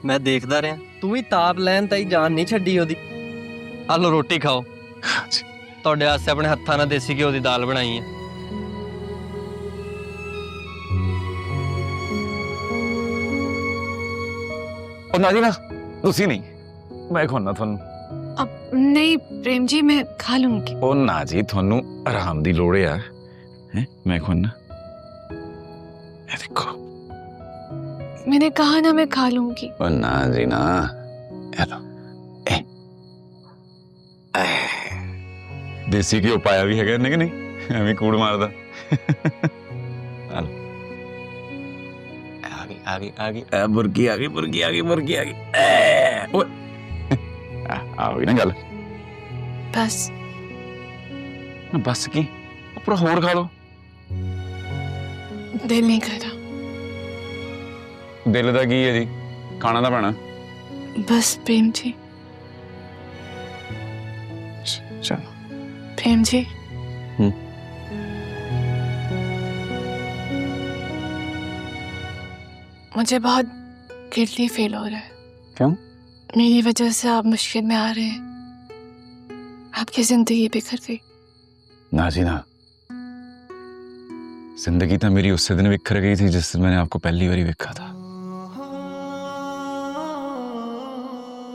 ਮੈਂ ਦੇਖਦਾ ਰਿਹਾ, ਤੂੰ ਵੀ ਤਾਪ ਲੈਣ ਤਾਈ ਜਾਨ ਨਹੀਂ ਛੱਡੀ ਉਹਦੀ। ਆ ਲੋ ਰੋਟੀ ਖਾਓ। ਹਾਂਜੀ ਤੁਹਾਡੇ ਵਾਸਤੇ ਆਪਣੇ ਹੱਥਾਂ ਨਾਲ ਦੇਸੀ ਘਿਓ ਦੀ ਦਾਲ ਬਣਾਈ ਹੈ। ਉਹ ਨਾ ਜੀ ਨਾ, ਤੁਸੀਂ ਨਹੀਂ, ਮੈਂ ਖਵਾਉਣਾ ਤੁਹਾਨੂੰ। अब नहीं प्रेम जी, मैं खा लूंगी। ਉਹ ਨਾ ਜੀ, ਤੁਹਾਨੂੰ ਆਰਾਮ ਦੀ ਲੋੜ ਆ। ਹੈ ਮੈਂ ਖਵਾਉਣਾ। ਇਹ ਦੇਖੋ। मैंने कहा ना मैं खा लूंगी। ਉਹ ਨਾ ਜੀ ਨਾ, ਇਹ ਲਓ। ਦੇਸੀ ਘਿਓ ਪਾਇਆ ਵੀ ਹੈਗਾ ਇਹਨੇ ਕਿ ਨਹੀਂ, ਐਵੇਂ ਕੂੜ ਮਾਰਦਾ। ਆ ਲਓ। ਆ ਗਈ ਮੁਰਗੀ ਆ ਗਈ। ਓਏ ਆ ਗਈ ਨਾ ਗੱਲ। बस ਨਾ ਬਸ ਕੀ, ਉੱਪਰ ਹੋਰ ਖਾ ਲਓ। दिल नहीं कर रहा। ਦਿਲ ਦਾ ਕੀ ਹੈ ਜੀ, ਖਾਣਾ ਤਾਂ ਪੈਣਾ। बस प्रेम जी, ਚਲੋ। प्रेम जी। मुझे बहुत गिल्टी फील हो रहा है। क्यों? मेरी वजह से आप मुश्किल में आ रहे हैं, आपकी जिंदगी बिखर गई। ना जी ना, जिंदगी तो मेरी उससे दिन बिखर गई थी जिस दिन मैंने आपको पहली बार देखा था।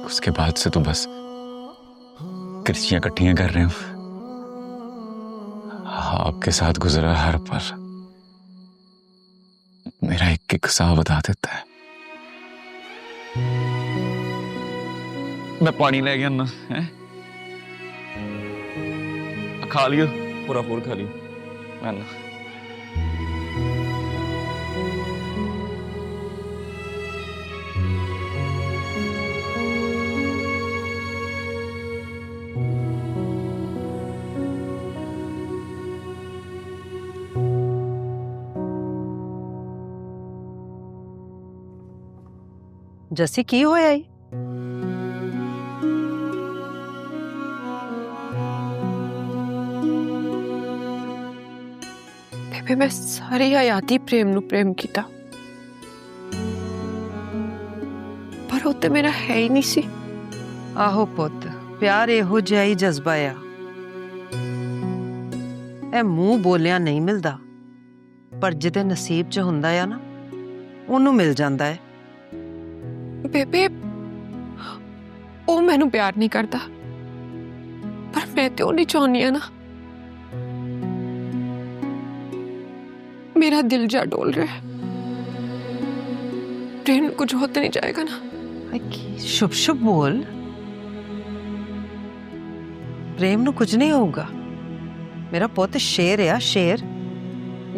उसके बाद से तो बस कृषियां इकट्ठियां कर रहे हूं। आपके साथ गुजरा हर पल मेरा एक एक सा बता देता है। मैं पानी ले गया ना, है खा लियो, पूरा फूल खा लियो। मैं जसी की होया ई? बेबे मैं सारी हयाती प्रेम नु प्रेम किया, पर वो तो मेरा है ही नहीं सी। आहो पुत, प्यार एहो जिहा ही जज्बा आ। ए मुंह बोलिया नहीं मिलदा, पर जिदे नसीब च हुंदा आ ना, ओनू मिल जांदा है। बेबे वो मैनू प्यार नहीं करता, पर मैं तो नहीं चाहनी ना। मेरा दिल जा डोल रहा है। प्रेम कुछ होता नहीं जाएगा ना? शुभ शुभ बोल। प्रेम नु कुछ नहीं होगा। मेरा पुत शेर है, शेर।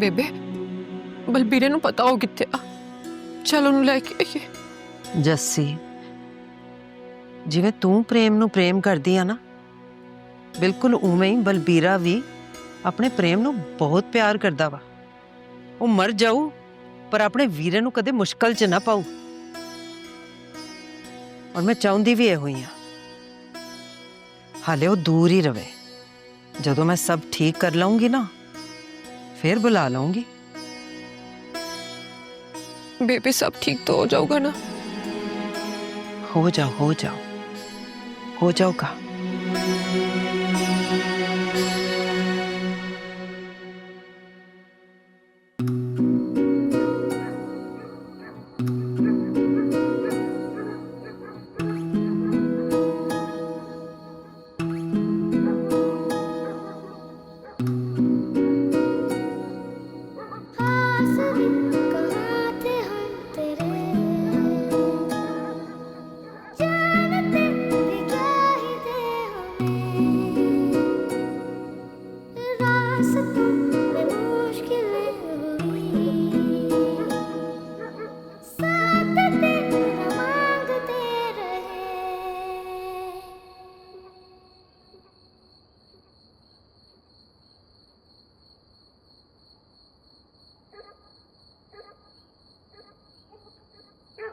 बेबे बलबीरे नु पता हो किथे आ, चलो नु लेके आइए। जस्सी, जिवें तू प्रेम नु प्रेम करदी आ ना, बिल्कुल उवें ही बलबीरा भी अपने प्रेम नु बहुत प्यार करदा वा। वो मर जाऊ पर अपने वीरे नु कदे मुश्किल च ना पाऊ। और मैं चाहती भी इहो ही हाले वो दूर ही रवे। जदों मैं सब ठीक कर लाऊंगी ना, फिर बुला लूंगी। बेबे सब ठीक तो हो जाऊगा ना? हो जाओ हो जाओगा।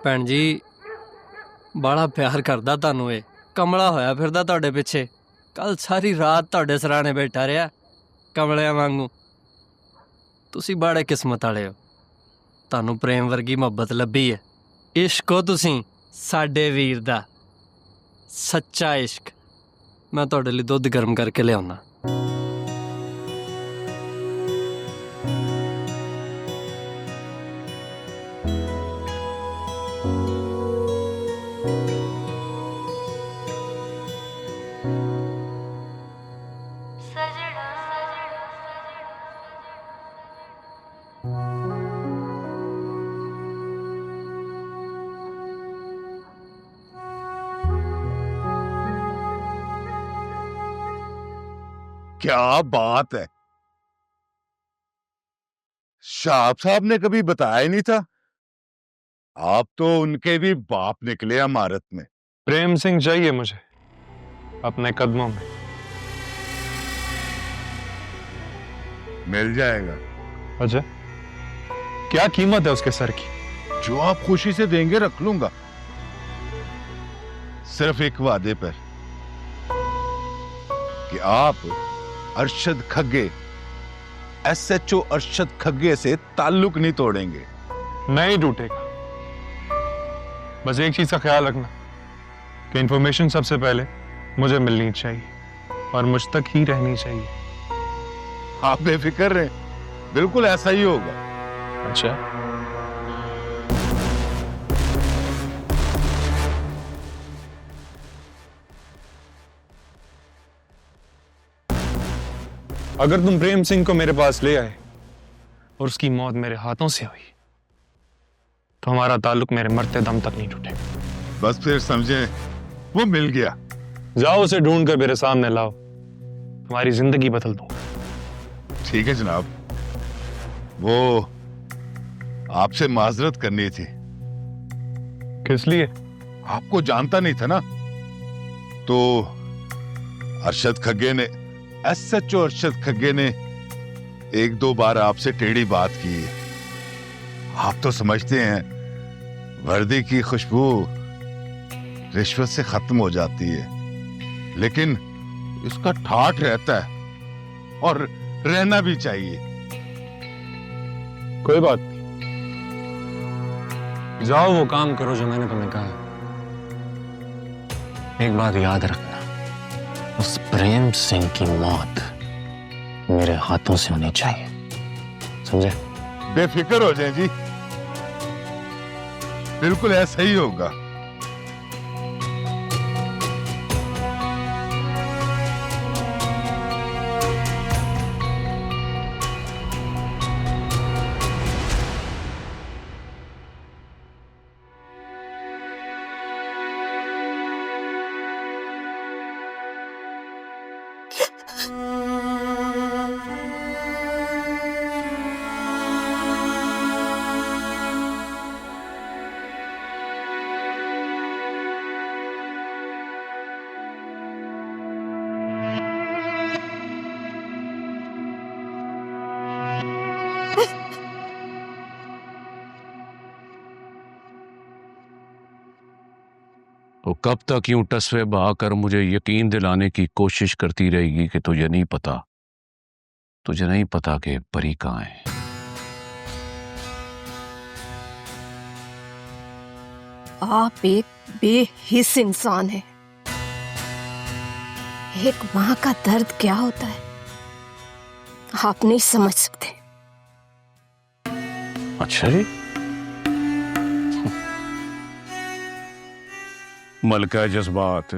ਭੈਣ ਜੀ ਬੜਾ ਪਿਆਰ ਕਰਦਾ ਤੁਹਾਨੂੰ ਇਹ, ਕਮਲਾ ਹੋਇਆ ਫਿਰਦਾ ਤੁਹਾਡੇ ਪਿੱਛੇ। ਕੱਲ ਸਾਰੀ ਰਾਤ ਤੁਹਾਡੇ ਸਰਾਣੇ ਬੈਠਾ ਰਿਹਾ ਕਮਲਿਆਂ ਵਾਂਗੂ। ਤੁਸੀਂ ਬੜੇ ਕਿਸਮਤ ਵਾਲੇ ਹੋ, ਤੁਹਾਨੂੰ ਪ੍ਰੇਮ ਵਰਗੀ ਮੁਹੱਬਤ ਲੱਭੀ ਹੈ। ਇਸ਼ਕ ਹੋ ਤੁਸੀਂ ਸਾਡੇ ਵੀਰ ਦਾ, ਸੱਚਾ ਇਸ਼ਕ। ਮੈਂ ਤੁਹਾਡੇ ਲਈ ਦੁੱਧ ਗਰਮ ਕਰਕੇ ਲਿਆਉਣਾ। क्या बात है, शाह साहब ने कभी बताया ही नहीं था। आप तो उनके भी बाप निकले अमारत में। प्रेम सिंह चाहिए मुझे अपने कदमों में। मिल जाएगा। अच्छा, क्या कीमत है उसके सर की? जो आप खुशी से देंगे रख लूंगा, सिर्फ एक वादे पर कि आप अरशद खग्गे, SHO अरशद खग्गे से ताल्लुक नहीं तोड़ेंगे। नहीं टूटेगा। बस एक चीज का ख्याल रखना कि इंफॉर्मेशन सबसे पहले मुझे मिलनी चाहिए और मुझ तक ही रहनी चाहिए। आप बेफिक्र रहे, बिल्कुल ऐसा ही होगा। अच्छा, अगर तुम प्रेम सिंह को मेरे पास ले आए और उसकी मौत मेरे हाथों से हुई तो हमारा ताल्लुक मेरे मरते दम तक नहीं टूटेगा। बस फिर समझे वो मिल गया। जाओ उसे ढूंढ कर मेरे सामने लाओ, तुम्हारी जिंदगी बदल दूंगा। ठीक है जनाब, वो आपसे माजरत करनी थी। किस लिए? आपको जानता नहीं था ना, तो अरशद खग्गे ने, SHO अरशद खग्गे ने एक दो बार आपसे टेढ़ी बात की है। आप तो समझते हैं वर्दी की खुशबू रिश्वत से खत्म हो जाती है, लेकिन इसका ठाठ रहता है और रहना भी चाहिए। कोई बात नहीं, जाओ वो काम करो जो मैंने तुम्हें कहा। एक बात याद रखना, उस प्रेम सिंह की मौत मेरे हाथों से होनी चाहिए, समझे? बेफिक्र हो जाए जी, बिल्कुल ऐसा ही होगा। तो कब तक यूं टसवे बहाकर मुझे यकीन दिलाने की कोशिश करती रहेगी कि तुझे नहीं पता तुझे नहीं पता कि परी कहाँ है। आप एक बेहिस इंसान हैं। एक माँ का दर्द क्या होता है आप नहीं समझ सकते। अच्छा जी, मलका जज्बात,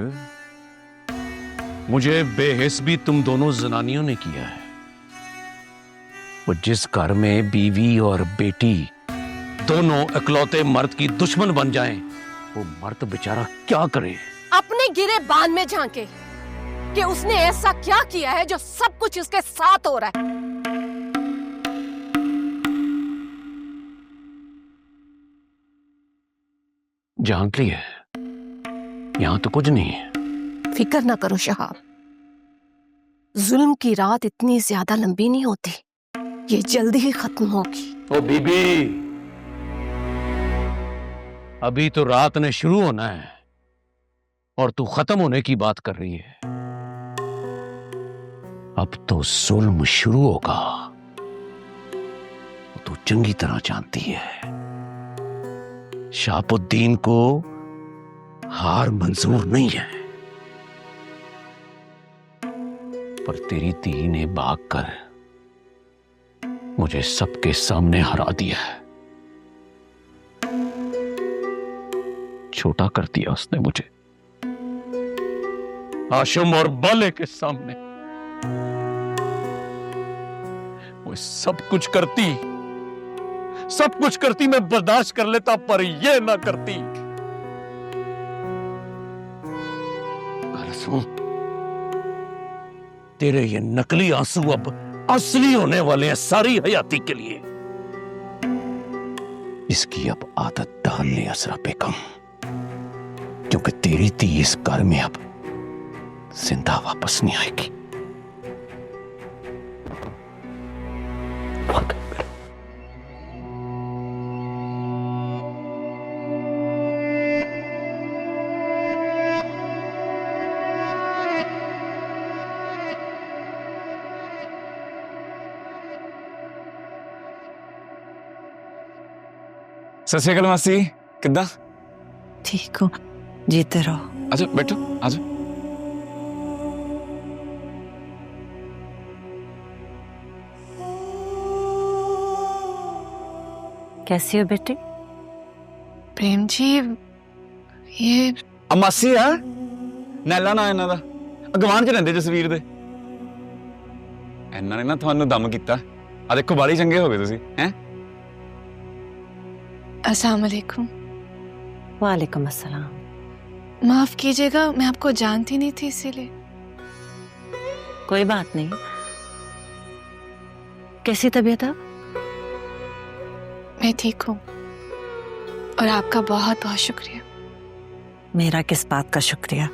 मुझे बेहिस भी तुम दोनों जनानियों ने किया है। वो जिस घर में बीवी और बेटी दोनों इकलौते मर्द की दुश्मन बन जाएं, वो मर्द बेचारा क्या करे? अपने गिरे बांध में झांके कि उसने ऐसा क्या किया है जो सब कुछ उसके साथ हो रहा है। झांक ली है, यहां तो कुछ नहीं है। फिक्र ना करो शहाब, जुल्म की रात इतनी ज्यादा लंबी नहीं होती, ये जल्दी ही खत्म होगी। ओ बीबी, अभी तो रात ने शुरू होना है और तू खत्म होने की बात कर रही है। अब तो जुल्म शुरू होगा, तू चंगी तरह जानती है। शाहबुद्दीन को हार मंजूर नहीं है, पर तेरी धी ने भागकर मुझे सबके सामने हरा दिया है। छोटा कर दिया उसने मुझे हाशिम और बाले के सामने। वो सब कुछ करती मैं बर्दाश्त कर लेता, पर ये ना करती। सुन, तेरे ये नकली आंसू अब असली होने वाले हैं सारी हयाती के लिए। इसकी अब आदत डालने असरा बेगम, क्योंकि तेरी धी इस घर में अब जिंदा वापस नहीं आएगी। सत श्री अकाल मासी, किद्दां? ठीक हो, जीते रहो। अच्छा बैठो, आजा। कैसी हो बेटी? प्रेम जी, ये मासी है नैला ना इन्हां दा, अगवान च रहिंदे जसवीर दे। इन्हां ने ना तुहानू दम कीता। आ देखो बाली चंगे हो गए तुसीं, हैं? अस्सलाम वालेकुम। वालेकुम अस्सलाम। माफ कीजिएगा, मैं आपको जानती नहीं थी इसीलिए। कोई बात नहीं। कैसी तबीयत है? मैं ठीक हूँ और आपका बहुत बहुत शुक्रिया। मेरा किस बात का शुक्रिया?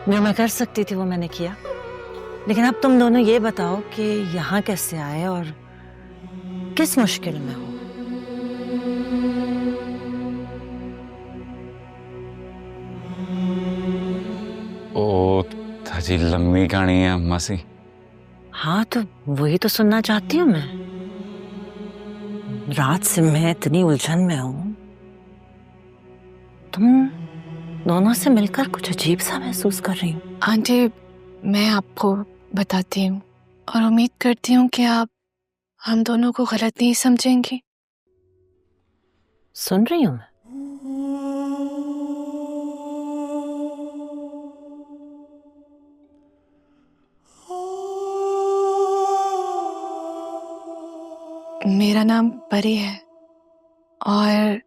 जो मैं कर सकती थी वो मैंने किया, लेकिन अब तुम दोनों ये बताओ कि यहाँ कैसे आए और किस मुश्किल में हो। ओ जी लम्बी कहानी है मासी। हाँ तो वही तो सुनना चाहती हूँ मैं। रात से मैं इतनी उलझन में हूँ, तुम दोनों से मिलकर कुछ अजीब सा महसूस कर रही हूँ। आंटी, मैं आपको बताती हूँ और उम्मीद करती हूँ कि आप हम दोनों को गलत नहीं समझेंगी। सुन रही हूँ मैं। मेरा नाम परी है और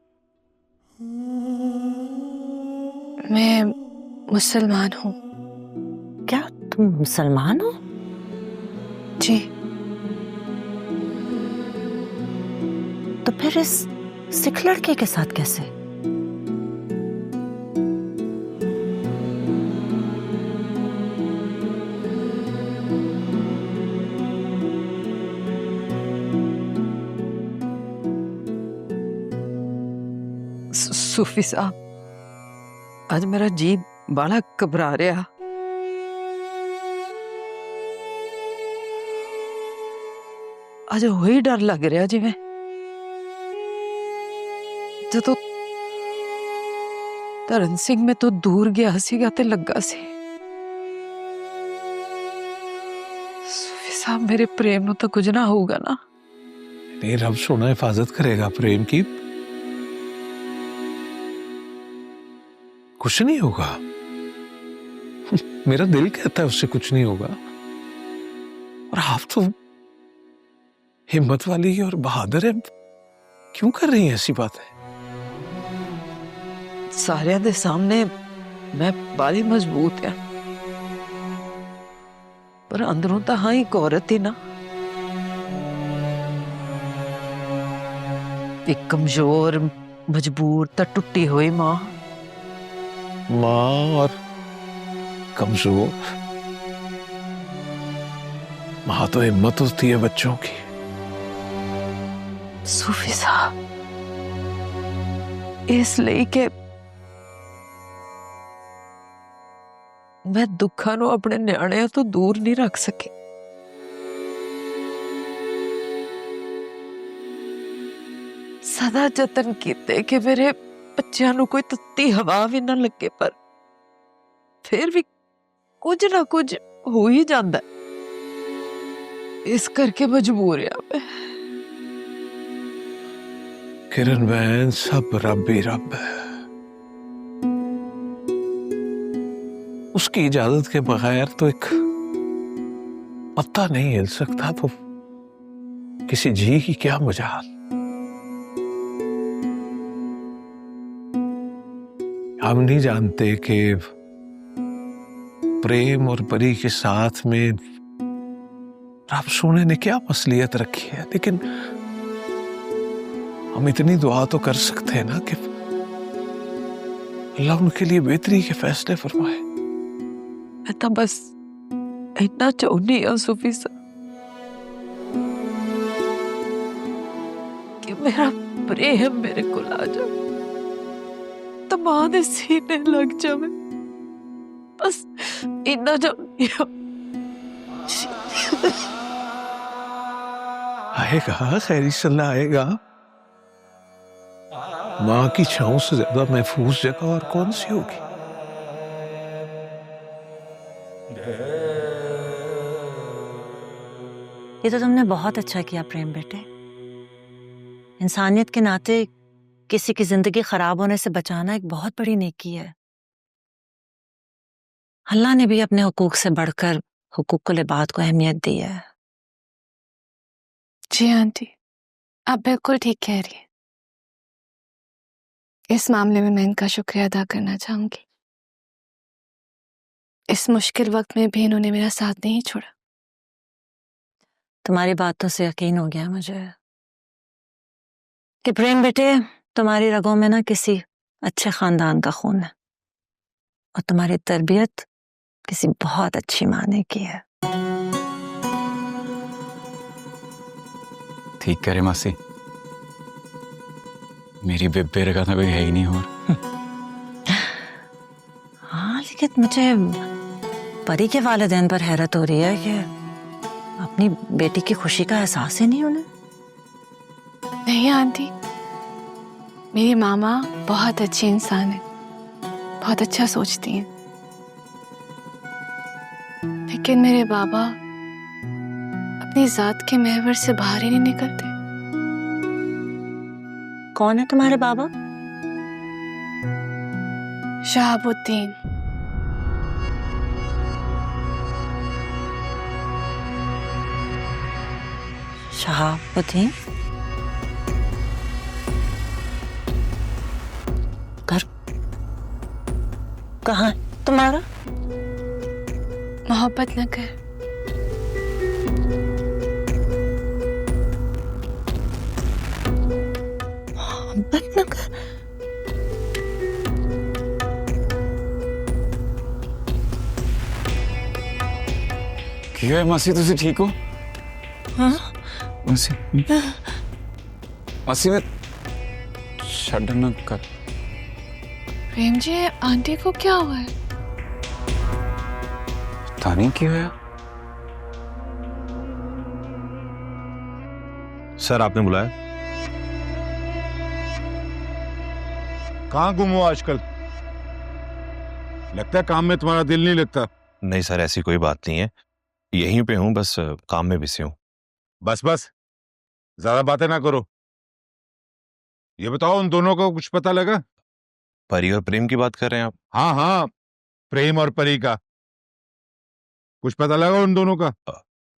मैं मुसलमान हूँ। क्या तुम मुसलमान हो? जी। तो फिर इस सिख लड़के के साथ कैसे? सूफी साहब, आज मेरा जी बड़ा घबरा रहा। अज वही डर लग रहा जिवें जदों धरन सिंह में तो दूर गया सीगा ते लगा सी सूफी साहब मेरे प्रेम नु तो कुछ ना होगा ना। नहीं, रब सोना हिफाजत करेगा प्रेम की। कुछ नहीं होगा। मेरा दिल कहता है उससे कुछ नहीं होगा। और आप तो हिम्मत वाली और बहादुर है, क्यों कर रही हैं ऐसी बातें? सारे दे सामने मैं बाली मजबूत है, पर अंदरों तो हाँ एक औरत ही ना, एक कमजोर मजबूर तो टूटी हुई माँ। माँ और कमजोर, माँ तो हिम्मत होती है बच्चों की। सूफी साहब इसलिए के मैं दुखा नु अपने न्याणे तो दूर नहीं रख सकी। सदा जतन किते कि मेरे बच्चों नु कोई तत्ती हवा भी ना लगे, पर फिर भी कुछ ना कुछ हो ही जाता है। इस करके मजबूर है मैं। किरण बहन, सब रब ही रब है। उसकी इजाजत के बगैर तो एक पत्ता नहीं हिल सकता, तो किसी जी की क्या मजाल। हम नहीं जानते कि प्रेम और परी के साथ में रब सोने ने क्या मसलियत रखी है, लेकिन हम इतनी दुआ तो कर सकते हैं ना कि अल्लाह उनके लिए बेहतरी के फैसले फरमाए। मैं तो बस इतना चाहनी हूँ सूफी साहब कि मेरा प्रेम मेरे को आ जाए, तो मां दे सीने लग जाए। बस इतना चाहनी हूँ। आएगा, खैर सल्ला आएगा। माँ की छांव से ज्यादा महफूज जगह और कौन सी होगी। ये तो तुमने बहुत अच्छा किया प्रेम बेटे। इंसानियत के नाते किसी की जिंदगी खराब होने से बचाना एक बहुत बड़ी नेकी है। अल्लाह ने भी अपने हुकूक से बढ़कर हुकूकुल इबाद को अहमियत दी है। जी आंटी, आप बिल्कुल ठीक कह रही हैं। इस मामले में मैं इनका शुक्रिया अदा करना चाहूंगी। इस मुश्किल वक्त में भी इन्होंने मेरा साथ नहीं छोड़ा। तुम्हारी बातों से यकीन हो गया मुझे कि प्रेम बेटे तुम्हारी रगों में ना किसी अच्छे खानदान का खून है, और तुम्हारी तरबियत किसी बहुत अच्छी माँ ने की है। ठीक करे मासी, मेरी बेबे रगा तो कोई है ही नहीं और। हाँ, लेकिन मुझे परी के वालिदैन पर हैरत हो रही है कि अपनी बेटी की खुशी का एहसास ही नहीं उन्हें। नहीं आंटी, मेरी मामा बहुत अच्छी इंसान है, बहुत अच्छा सोचती हैं। लेकिन मेरे बाबा अपनी जात के महवर से बाहर ही नहीं निकलते। कौन है तुम्हारे बाबा? शहाबुद्दीन। शहाबुद्दीन? घर कहाँ है तुम्हारा? मोहब्बत न कर। मोहब्बत न कर? क्यों है मासी, तुसी ठीक हो? हाँ? मासी मासी में छड़ न कर। प्रेम जी, आंटी को क्या हुआ है? पता नहीं क्यों है। सर आपने बुलाया? कहाँ गुम हो आजकल? लगता है काम में तुम्हारा दिल नहीं लगता। नहीं सर, ऐसी कोई बात नहीं है, यहीं पे हूं, बस काम में बिजी हूं। बस बस, ज्यादा बातें ना करो। ये बताओ, उन दोनों को कुछ पता लगा? परी और प्रेम की बात कर रहे हैं आप? हाँ हाँ, प्रेम और परी का कुछ पता लगा उन दोनों का?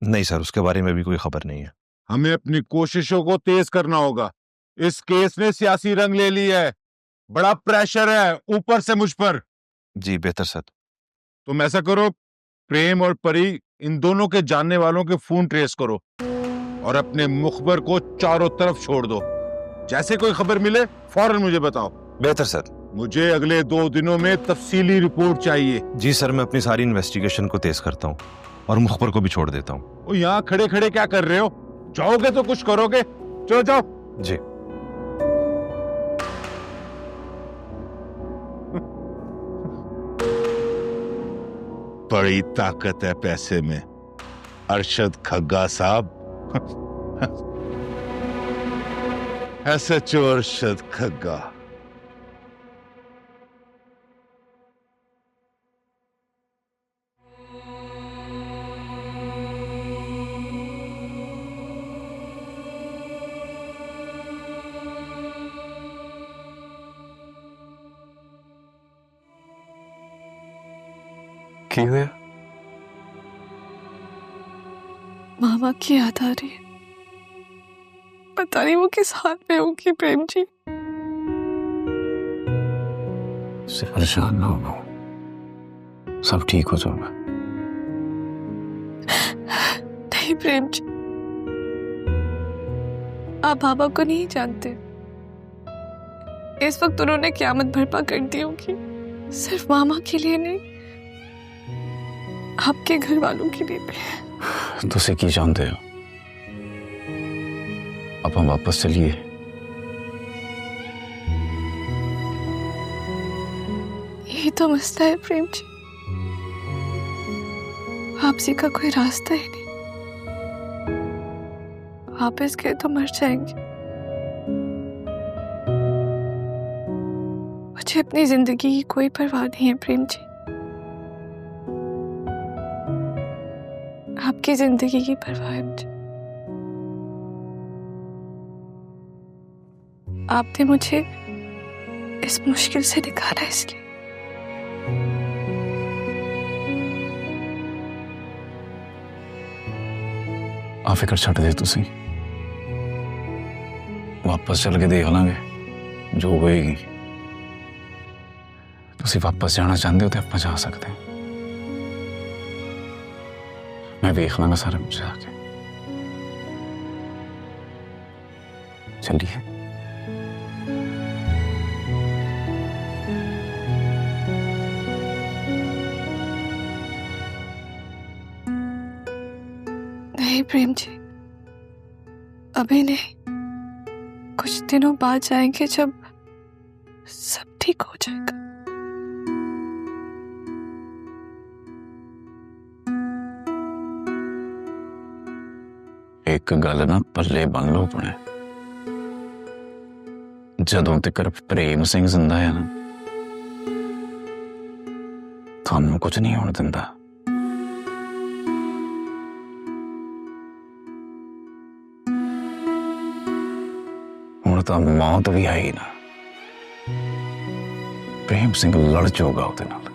नहीं सर, उसके बारे में भी कोई खबर नहीं है। हमें अपनी कोशिशों को तेज करना होगा। इस केस ने सियासी रंग ले लिया है, बड़ा प्रेशर है ऊपर से मुझ पर। जी बेहतर सर। तुम ऐसा करो, प्रेम और परी इन दोनों के जानने वालों के फोन ट्रेस करो और अपने मुखबर को चारों तरफ छोड़ दो। जैसे कोई खबर मिले फौरन मुझे बताओ। बेहतर सर। मुझे अगले 2 दिनों में तफसीली रिपोर्ट चाहिए। जी सर, मैं अपनी सारी इन्वेस्टिगेशन को तेज करता हूँ और मुखबर को भी छोड़ देता हूँ। वो यहाँ खड़े खड़े क्या कर रहे हो? जाओगे तो कुछ करोगे। चलो जाओ। जी। बड़ी ताकत है पैसे में, अरशद खग्गा साहब। SHO अरशद खग्गा। क्यों हुआ? मामा की याद आ रही है। पता नहीं वो किस हाल में होगी प्रेम जी। से परेशान ना हो, सब ठीक हो जाएगा। नहीं प्रेम जी, आप बाबा को नहीं जानते। इस वक्त उन्होंने क़यामत बर्पा कर दी होगी, सिर्फ मामा के लिए नहीं, आपके घर वालों के लिए भी। तुसे की जानते हो? अब हम वापस चलिए। यही तो मसला है प्रेम जी, वापसी का कोई रास्ता ही नहीं। वापस गए तो मर जाएंगे। मुझे अपनी जिंदगी की कोई परवाह नहीं है प्रेम जी, आपकी जिंदगी की परवाह है मुझे। आपने मुझे इस मुश्किल से निकाला, इसलिए। आ फिक्र छड़ दे तुसी, वापस चल के देख लांगे जो होएगी। तुसी वापस जाना चाहते हो तो आप जा सकते हैं। मैं देख लांगा सारा कुछ आके। चलिए। नहीं प्रेम जी, अभी नहीं, कुछ दिनों बाद जाएंगे जब सब ठीक हो जाएगा। एक गल ना पल्ले बन लो अपने, जदों तक प्रेम सिंह जिंदा है ना, थानू कुछ नहीं होने दिंदा। हुण तां मौत भी आई ना, प्रेम सिंह लड़ जाऊगा उहदे नाल।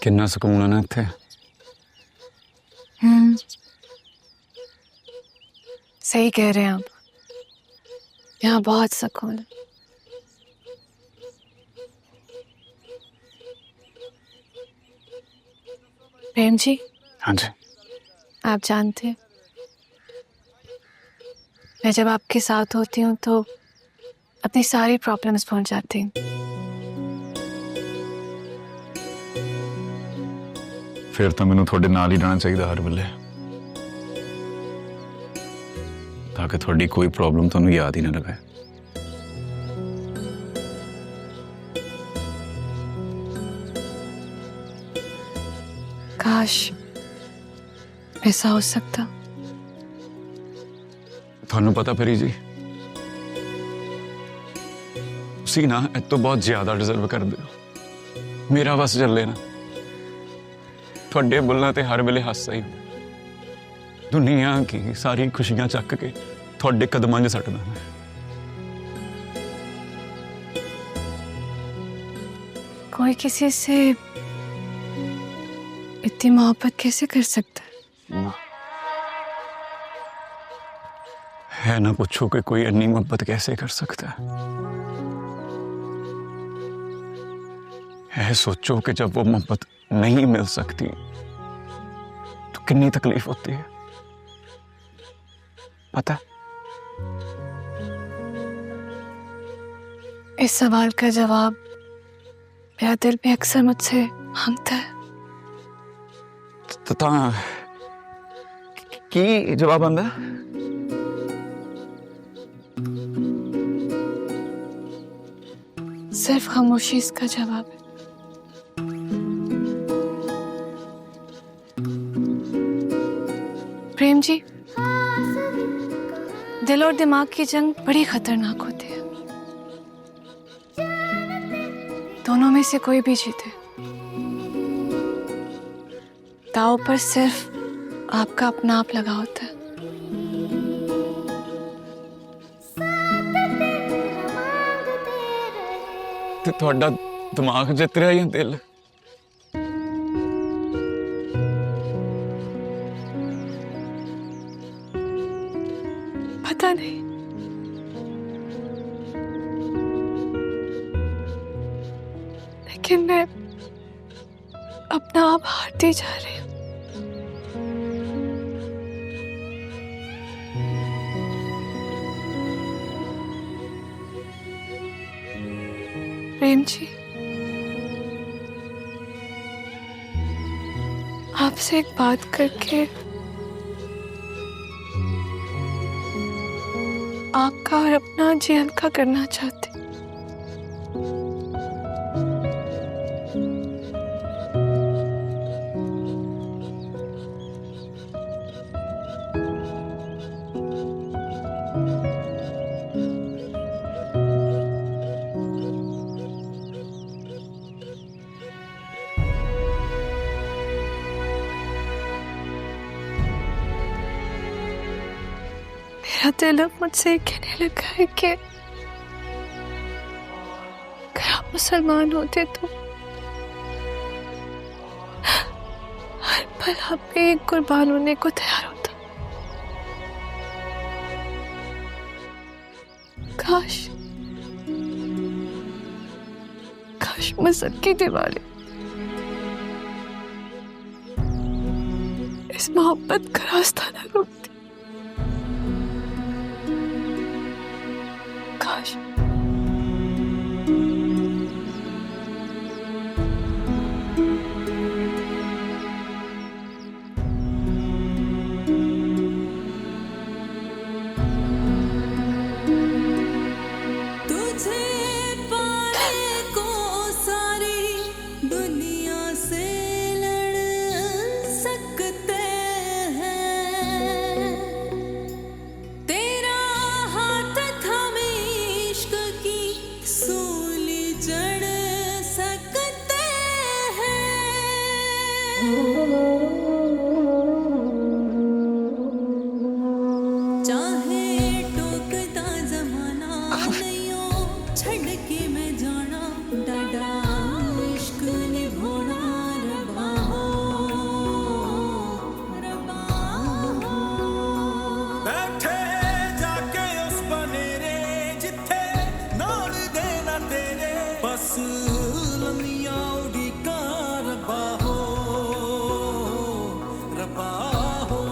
कितना सुकून है ना इत्थे। सही कह रहे हैं आप, यहाँ बहुत सुकून है। प्रेम जी। हाँ जी। आप जानते हैं, मैं जब आपके साथ होती हूँ तो अपनी सारी प्रॉब्लम्स भूल जाती हूँ। फिर तो मैनू थोड़े नाल ही रहना चाहिए हर वेले, ताकि थोड़ी कोई प्रॉब्लम तुहानू याद ही ना रहे। काश ऐसा हो सकता। थानू पता परी जी, तुसी ना ए तो बहुत ज्यादा डिजर्व करदे हो। मेरा बस चले ना, थोड़े बुल्लां ते हर वेले हासा ही दुनिया की सारी खुशियां चक के थोड़े कदमां 'च सट्टदा मैं। कोई किसी से इतनी मोहब्बत कैसे कर सकता है ना पूछो कि कोई इतनी मोहब्बत कैसे कर सकता है। सोचो कि जब वो मोहब्बत नहीं मिल सकती तो कितनी तकलीफ होती है, पता है? इस सवाल का जवाब मेरा दिल भी अक्सर मुझसे मांगता है। तो की जवाब आंदा? सिर्फ खामोशी इसका जवाब है। प्रेम जी, दिल और दिमाग की जंग बड़ी खतरनाक होती है। दोनों में से कोई भी जीते, दाव पर सिर्फ आपका अपना आप लगा होता है। ते थोड़ा दिमाग जित रहा या दिल? पता नहीं, लेकिन मैं अपना आप हारती जा रही हूँ। प्रेम जी, आपसे एक बात करके आपका और अपना जी हल्का करना चाहती। मेरा दिल अब मुझसे कहने लगा है कि अगर आप मुसलमान होते तो हर पल आप पे एक कुर्बान होने को तैयार होता। काश काश मजहब की दीवारें इस मोहब्बत का रास्ता न रोकती। काश तेरा हाथ थामे इश्क लमिया उड़ी का रबा हो रबा हो।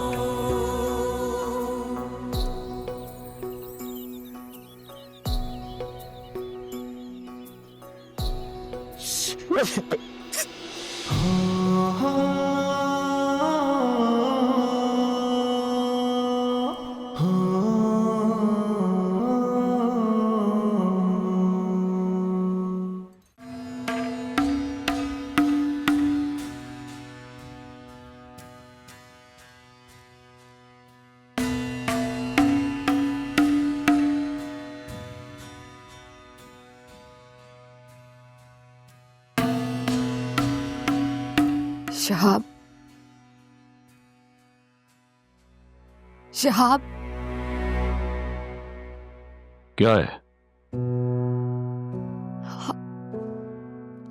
शहाब, शहाब, क्या है?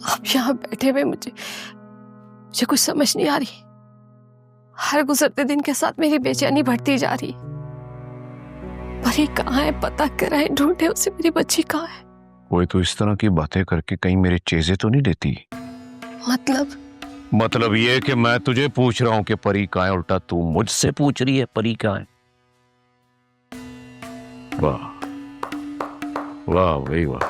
आप यहाँ बैठे हुए मुझे कुछ समझ नहीं आ रही। हर गुजरते दिन के साथ मेरी बेचैनी बढ़ती जा रही। परी कहाँ है? पता कराए, ढूंढे उसे। मेरी बच्ची कहाँ है? कोई तो इस तरह की बातें करके कहीं मेरे चेजे तो नहीं देती? मतलब ये कि मैं तुझे पूछ रहा हूं कि परी कहाँ है, उल्टा तू मुझसे पूछ रही है परी कहाँ है। वाह वाह भाई वाह,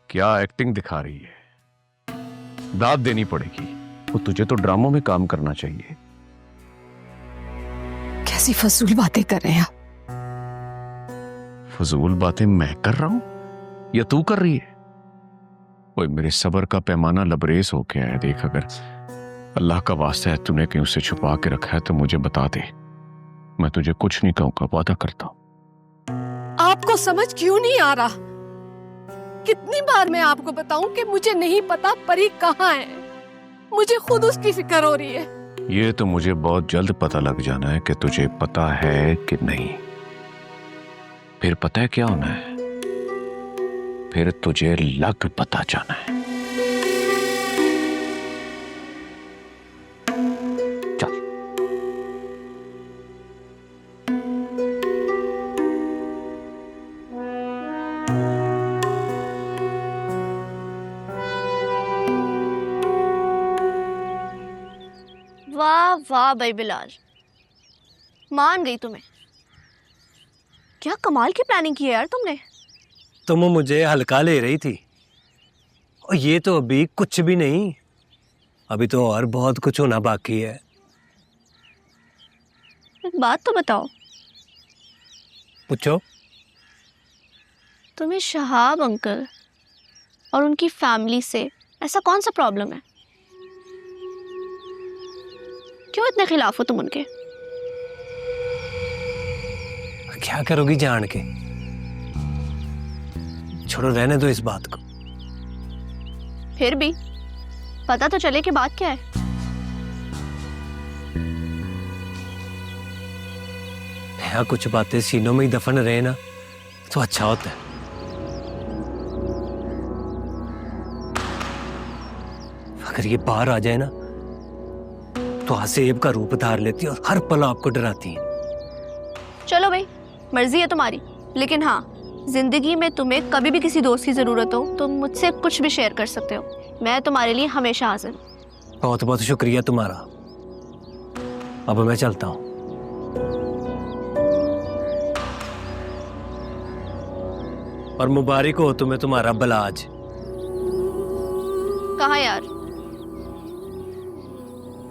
क्या एक्टिंग दिखा रही है। दाद देनी पड़ेगी। वो तुझे तो ड्रामों में काम करना चाहिए। कैसी फजूल बातें कर रहे हैं आप? फजूल बातें मैं कर रहा हूं या तू कर रही है? ओए मेरे सब्र का पैमाना लबरेज हो गया है। देख, अगर अल्लाह का वास्ता है तूने कहीं उसे छुपा के रखा है तो मुझे बता दे। मैं तुझे कुछ नहीं कहूंगा, वादा करता हूं। आपको समझ क्यों नहीं आ रहा? कितनी बार मैं आपको बताऊं कि मुझे नहीं पता परी कहाँ है। मुझे खुद उसकी फिक्र हो रही है। ये तो मुझे बहुत जल्द पता लग जाना है कि तुझे पता है कि नहीं। फिर पता है क्या होना है? फिर तुझे लग पता जाना है। चल। वाह वाह भाई बिलाल, मान गई तुम्हें। क्या कमाल की प्लानिंग की है यार तुमने। तुम मुझे हल्का ले रही थी, और ये तो अभी कुछ भी नहीं। अभी तो और बहुत कुछ होना बाकी है। एक बात तो बताओ, पूछो। तुम्हें शहाब अंकल और उनकी फैमिली से ऐसा कौन सा प्रॉब्लम है? क्यों इतने खिलाफ हो तुम उनके? क्या करोगी जान के? छोड़ो, रहने दो इस बात को। फिर भी पता तो चले कि बात क्या है। यहाँ कुछ बातें सीनों में ही दफन रहे ना तो अच्छा होता है। अगर ये बाहर आ जाए ना तो हसेब का रूप धार लेती है और हर पल आपको डराती है। चलो भाई, मर्जी है तुम्हारी, लेकिन हाँ, जिंदगी में तुम्हें कभी भी किसी दोस्त की जरूरत हो तो मुझसे कुछ भी शेयर कर सकते हो। मैं तुम्हारे लिए हमेशा हाजिर हूं। बहुत बहुत शुक्रिया तुम्हारा। अब मैं चलता हूं। और मुबारक हो तुम्हें तुम्हारा बलाज। कहाँ यार?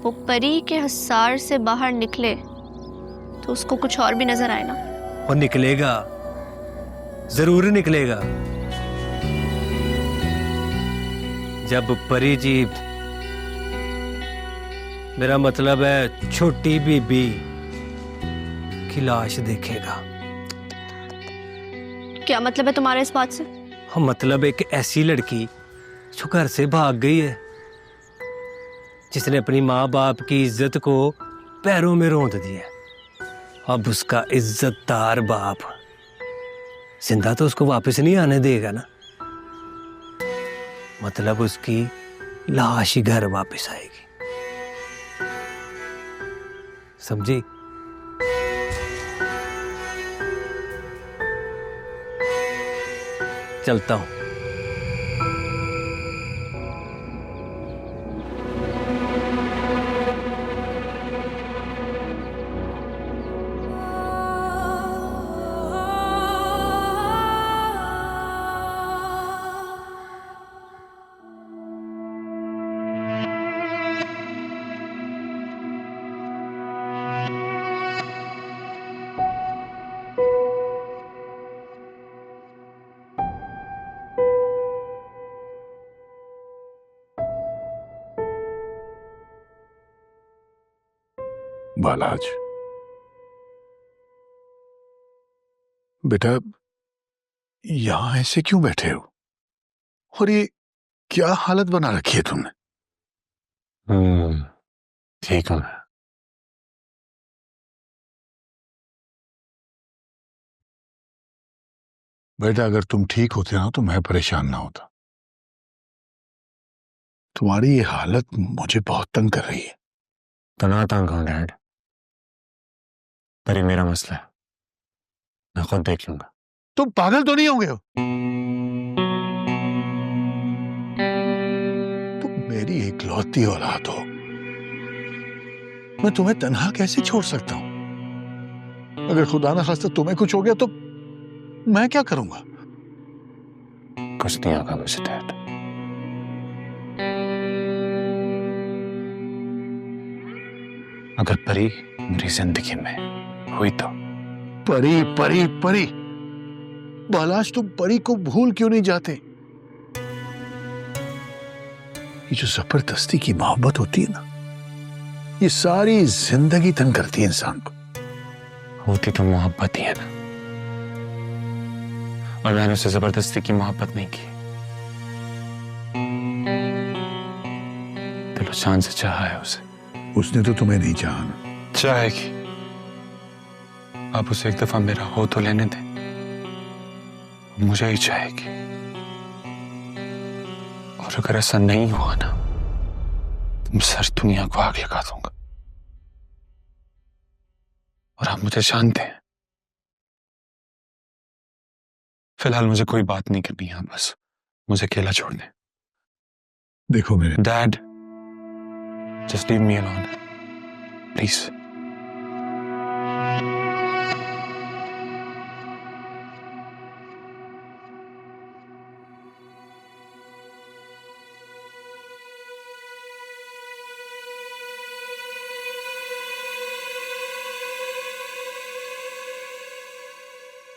वो परी के हसार से बाहर निकले तो उसको कुछ और भी नजर आए ना। और निकलेगा, जरूर निकलेगा। जब परी जी, मेरा मतलब है छोटी बीबी की लाश देखेगा। क्या मतलब है तुम्हारा इस बात से? हाँ, मतलब एक ऐसी लड़की जो घर से भाग गई है, जिसने अपनी माँ बाप की इज्जत को पैरों में रौंद दिया। अब उसका इज्जतदार बाप जिंदा तो उसको वापस नहीं आने देगा ना। मतलब उसकी लाश ही घर वापस आएगी। समझी? चलता हूं। बालाज, बेटा यहां ऐसे क्यों बैठे हो? और ये क्या हालत बना रखी है तुमने? ठीक हूं मैं। बेटा अगर तुम ठीक होते ना तो मैं परेशान ना होता। तुम्हारी ये हालत मुझे बहुत तंग कर रही है। तना तंग हूं डैड, पर ये मेरा मसला है, मैं खुद देख लूंगा। तुम पागल तो नहीं हो गए हो? तुम मेरी इकलौती औलाद हो, मैं तुम्हें तन्हा कैसे छोड़ सकता हूं? अगर खुदा ना खास्ता तुम्हें कुछ हो गया तो मैं क्या करूंगा? कुछ नहीं होगा मुझे डैड। अगर परी मेरी जिंदगी में हुई तो। परी परी परी, बालाज तुम परी को भूल क्यों नहीं जाते? ये जो जबरदस्ती की मोहब्बत होती है ना, ये सारी जिंदगी तंग करती है इंसान को। होती तो मोहब्बत ही है ना, और मैंने उससे जबरदस्ती की मोहब्बत नहीं की, दिलो जान से चाहा है उसे। उसने तो तुम्हें नहीं चाहा। चाहेगी, आप उसे एक दफा मेरा हो तो लेने दें, मुझे ही चाहेगी। और अगर ऐसा नहीं हुआ ना तो मैं सारी दुनिया को आग लगा दूंगा। और आप मुझे जानते हैं, फिलहाल मुझे कोई बात नहीं करनी है, बस मुझे अकेला छोड़ दें। देखो मेरे dad, just leave me alone please.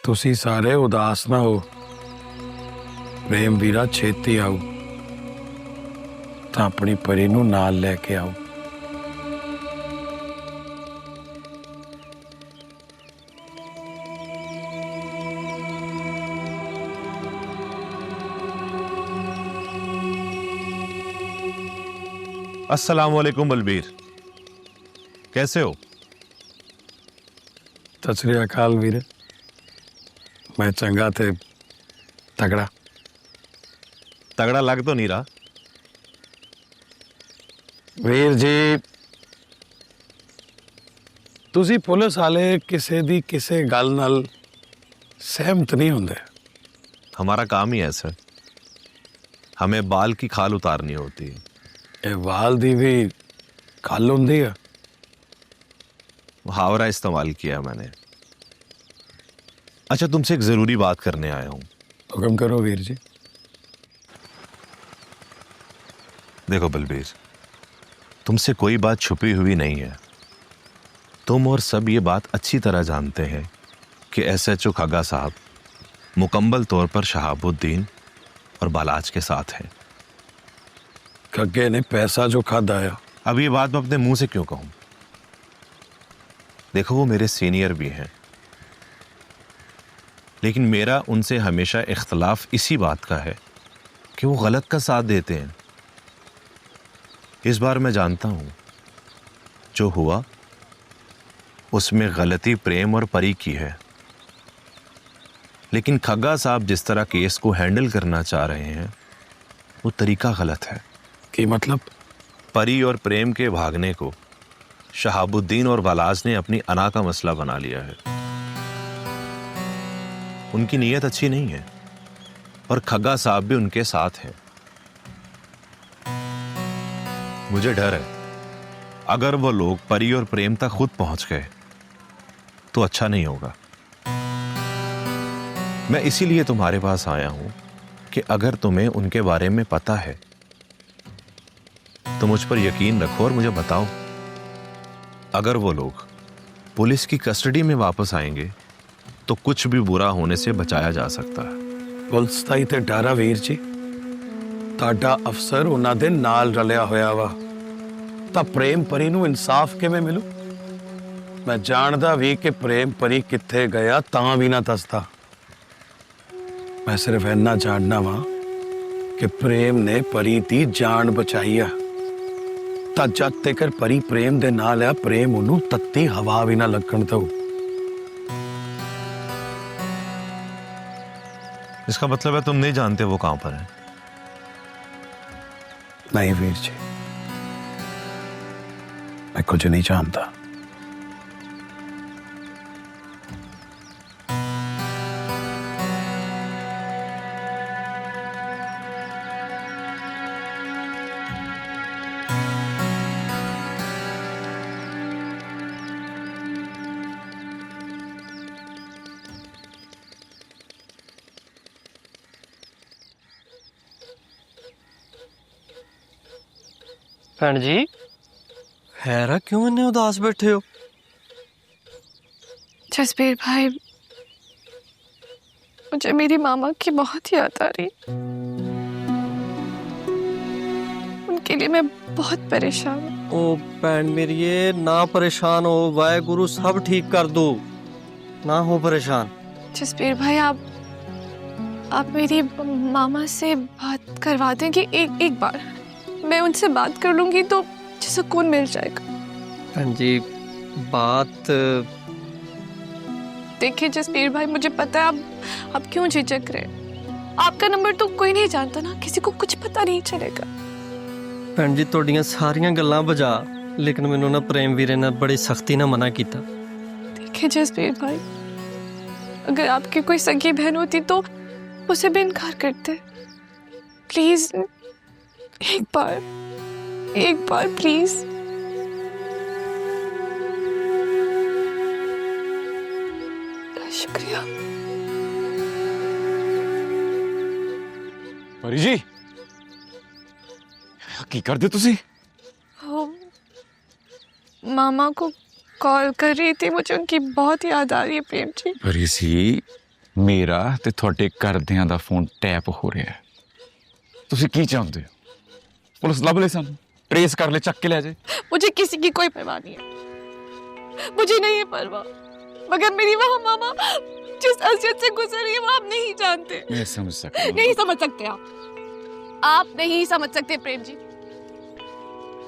ਤੁਸੀਂ ਸਾਰੇ ਉਦਾਸ ਨਾ ਹੋ। ਪ੍ਰੇਮ ਵੀਰਾ ਛੇਤੀ ਆਓ ਤਾਂ ਆਪਣੀ ਪਰੀ ਨੂੰ ਨਾਲ ਲੈ ਕੇ ਆਓ। अस्सलाम वालेकुम बलबीर, कैसे हो? सत श्री अकाल वीर, मैं चंगा थे तगड़ा। तगड़ा लग तो नहीं रहा। ਵੀਰ ਜੀ, ਤੁਸੀਂ ਪੁਲਿਸ ਵਾਲੇ ਕਿਸੇ ਦੀ ਕਿਸੇ ਗੱਲ ਨਾਲ सहमत नहीं होंगे। हमारा काम ही ऐसा है, हमें बाल की खाल उतारनी होती है। ये बाल दी भी खाल होंदी है? मुहावरा इस्तेमाल किया मैंने। अच्छा, तुमसे एक जरूरी बात करने आया हूं। हुक्म करो वीर जी। देखो बलबीर, तुमसे कोई बात छुपी हुई नहीं है। तुम और सब ये बात अच्छी तरह जानते हैं कि एसएचओ खग्गा साहब मुकम्मल तौर पर शहाबुद्दीन और बालाज के साथ हैं। खग्गे ने पैसा जो खादा है। अब ये बात मैं अपने मुंह से क्यों कहूं? देखो, वो मेरे सीनियर भी हैं, लेकिन मेरा उनसे हमेशा इख्तलाफ इसी बात का है कि वो गलत का साथ देते हैं। इस बार मैं जानता हूं जो हुआ उसमें गलती प्रेम और परी की है, लेकिन खग्गा साहब जिस तरह केस को हैंडल करना चाह रहे हैं वो तरीका गलत है। कि मतलब? परी और प्रेम के भागने को शहाबुद्दीन और बालाज ने अपनी अना का मसला बना लिया है। उनकी नीयत अच्छी नहीं है और खग्गा साहब भी उनके साथ हैं। मुझे डर है अगर वो लोग परी और प्रेम तक खुद पहुंच गए तो अच्छा नहीं होगा। मैं इसीलिए तुम्हारे पास आया हूं कि अगर तुम्हें उनके बारे में पता है तो मुझ पर यकीन रखो और मुझे बताओ। अगर वो लोग पुलिस की कस्टडी में वापस आएंगे तो कुछ भी बुरा होने से बचाया जा सकता है। पुलिस ਦਾ ਹੀ ਤੇ ਡਰ ਆ ਵੀਰ ਜੀ। ਤੁਹਾਡਾ ਅਫਸਰ ਉਹਨਾਂ ਦੇ ਨਾਲ ਰਲਿਆ ਹੋਇਆ ਵਾ, ਤਾਂ ਪ੍ਰੇਮ ਪਰੀ ਨੂੰ ਇਨਸਾਫ ਕਿਵੇਂ ਮਿਲੂ? मैं जानदा भी कि प्रेम परी किथे गया तां भी ना दसदा। मैं सिर्फ इन्ना जानना वा कि प्रेम ने परी दी जान बचाई आ। तां जद तक परी प्रेम दे नाल आ, प्रेम उन्हों तत्ती हवा भी ना लगन दो। इसका मतलब है तुम नहीं जानते वो कहां पर है? नहीं वीर जी, मैं कुछ नहीं जानता। भैन जी हैरा क्यों इन्ने उदास बैठे हो? जसबीर भाई, मुझे मेरी मामा की बहुत याद आ रही। उनके लिए मैं बहुत परेशान हूँ। ओ भैन मेरी, ये ना परेशान हो, वाहेगुरु सब ठीक कर दो, ना हो परेशान। जसबीर भाई, आप मेरी मामा से बात करवा दें कि एक बार मैं उनसे बात कर लूंगी तो मुझे सुकून मिल जाएगा। भैन जी बात देखिए जसबीर भाई, मुझे पता है आप क्यों झिझक रहे हैं। आपका नंबर तो कोई नहीं जानता ना, किसी को कुछ पता नहीं चलेगा। भैन जी तोड़ियां सारियां गल्लां बजा, लेकिन मैनू ना प्रेम वीरे ने बड़ी सख्ती ना मना किया। देखिए जसबीर भाई, अगर आपकी कोई सगी बहन होती तो उसे भी इनकार करते। प्लीज एक बार प्लीज। शुक्रिया। परी जी की कर दे तुसी? मामा को कॉल कर रही थी, मुझे उनकी बहुत याद आ रही है प्रेम जी। परी सी, मेरा ते थोड़े घरदियां दा फोन टैप हो रहा है। तुसी की चाहते हो? पुलिस लभ ले, सानू ट्रेस कर ले, चक के ले जाए। मुझे किसी की कोई परवाह नहीं है, मुझे नहीं है परवाह, मगर मेरी वहाँ मामा जिस अज़ियत से गुजर रही है वो आप नहीं जानते। मैं समझ सकता हूं। नहीं समझ सकते आप नहीं समझ सकते प्रेम जी।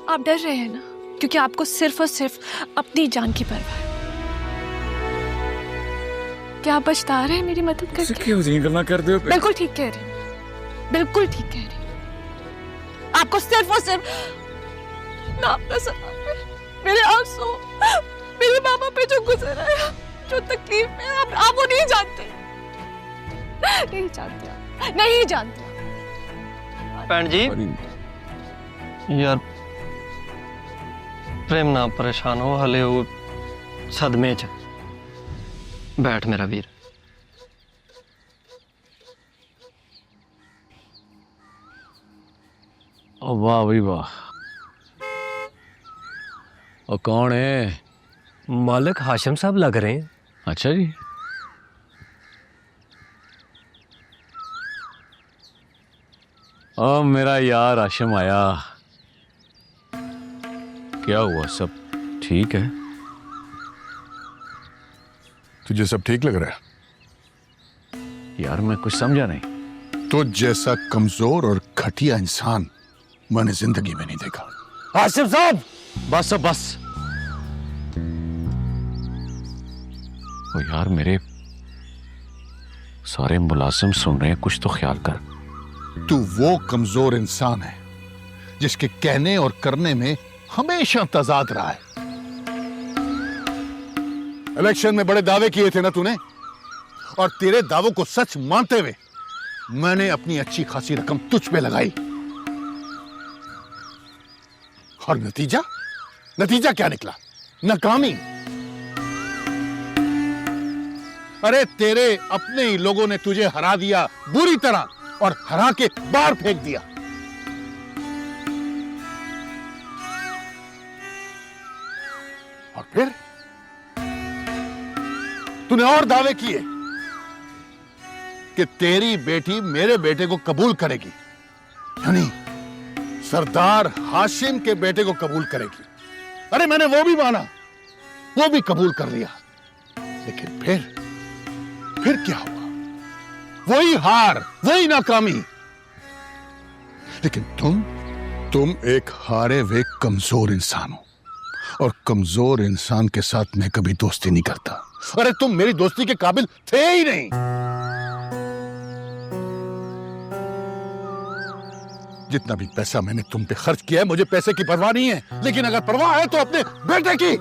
आप डर रहे हैं ना, क्योंकि आपको सिर्फ और सिर्फ अपनी जान की परवाह है। क्या आप पछता रहे हैं मेरी मदद करके? क्यों जी गल्ला कर दे हो? बिल्कुल ठीक कह रही हूं, बिल्कुल ठीक कह रही हूं। आपको सिर्फ और सिर्फ ना अपना सलाम, मेरे आंसू, मेरे मामा पे जो गुजर आया, जो तकलीफ में आप वो नहीं जानते, नहीं जानते। भैन जी यार प्रेम ना परेशान हो, हले वो सदमे च। बैठ मेरा वीर। ओ वाह भाई वाह। और कौन है? मालिक हाशिम साहब लग रहे हैं। अच्छा जी। ओ मेरा यार हाशिम आया। क्या हुआ, सब ठीक है? तुझे सब ठीक लग रहा है? यार मैं कुछ समझा नहीं। तो जैसा कमजोर और घटिया इंसान मैंने जिंदगी में नहीं देखा। हाशिम साहब बस अब बस। ओ यार मेरे सारे मुलाजिम सुन रहे हैं, कुछ तो ख्याल कर। तू वो कमजोर इंसान है जिसके कहने और करने में हमेशा तजाद रहा है। इलेक्शन में बड़े दावे किए थे ना तूने, और तेरे दावों को सच मानते हुए मैंने अपनी अच्छी खासी रकम तुझ पे लगाई, और नतीजा क्या निकला? नाकामी। अरे तेरे अपने ही लोगों ने तुझे हरा दिया बुरी तरह, और हरा के बाहर फेंक दिया। और फिर तूने और दावे किए कि तेरी बेटी मेरे बेटे को कबूल करेगी, यानी सरदार हाशिम के बेटे को कबूल करेगी। अरे मैंने वो भी माना, वो भी कबूल कर लिया। लेकिन फिर क्या हुआ? वही हार, वही नाकामी। लेकिन तुम एक हारे हुए कमजोर इंसान हो, और कमजोर इंसान के साथ मैं कभी दोस्ती नहीं करता। अरे तुम मेरी दोस्ती के काबिल थे ही नहीं। जितना भी पैसा मैंने तुम पे खर्च किया है, मुझे पैसे की परवाह नहीं है, लेकिन अगर परवाह है तो अपने बेटे की,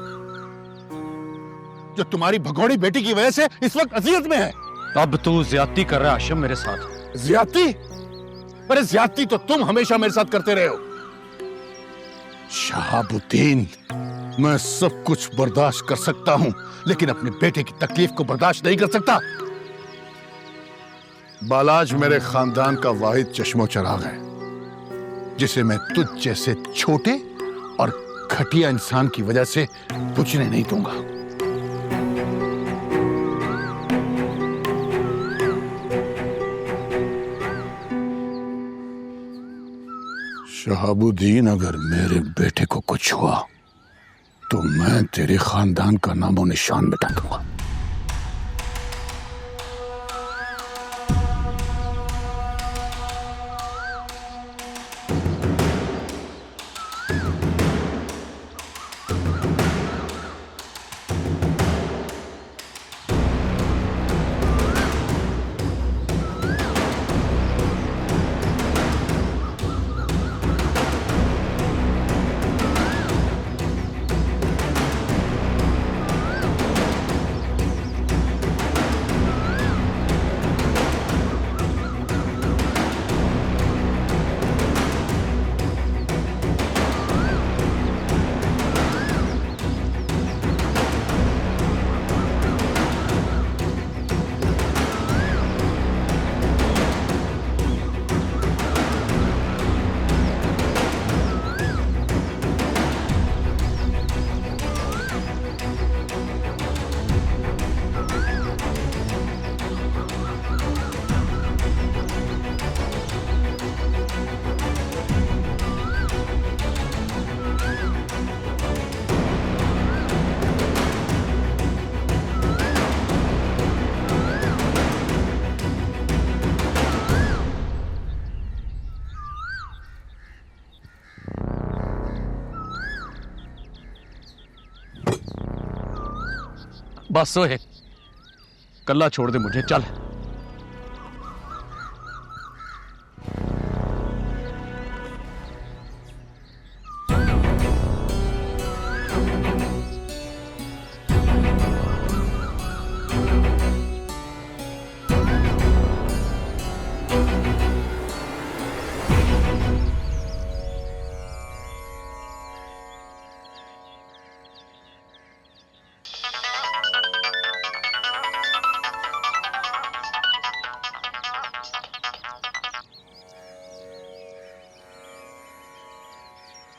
जो तुम्हारी भगोड़ी बेटी की वजह से इस वक्त अजियत में है। अब तू ज्यादती कर रहा है आशिम मेरे साथ। ज्यादती? अरे ज्यादती तो तुम हमेशा मेरे साथ करते रहे हो। शहाबुद्दीन, मैं सब कुछ बर्दाश्त कर सकता हूं, लेकिन अपने बेटे की तकलीफ को बर्दाश्त नहीं कर सकता। बालाज मेरे खानदान का वाहिद चश्मो चराग है, जिसे मैं तुझ जैसे छोटे और घटिया इंसान की वजह से बुझने नहीं दूंगा। शहाबुद्दीन, अगर मेरे बेटे को कुछ हुआ तो मैं तेरे खानदान का नामो निशान मिटा दूंगा। बस सोहे, कल्ला छोड़ दे मुझे, चल।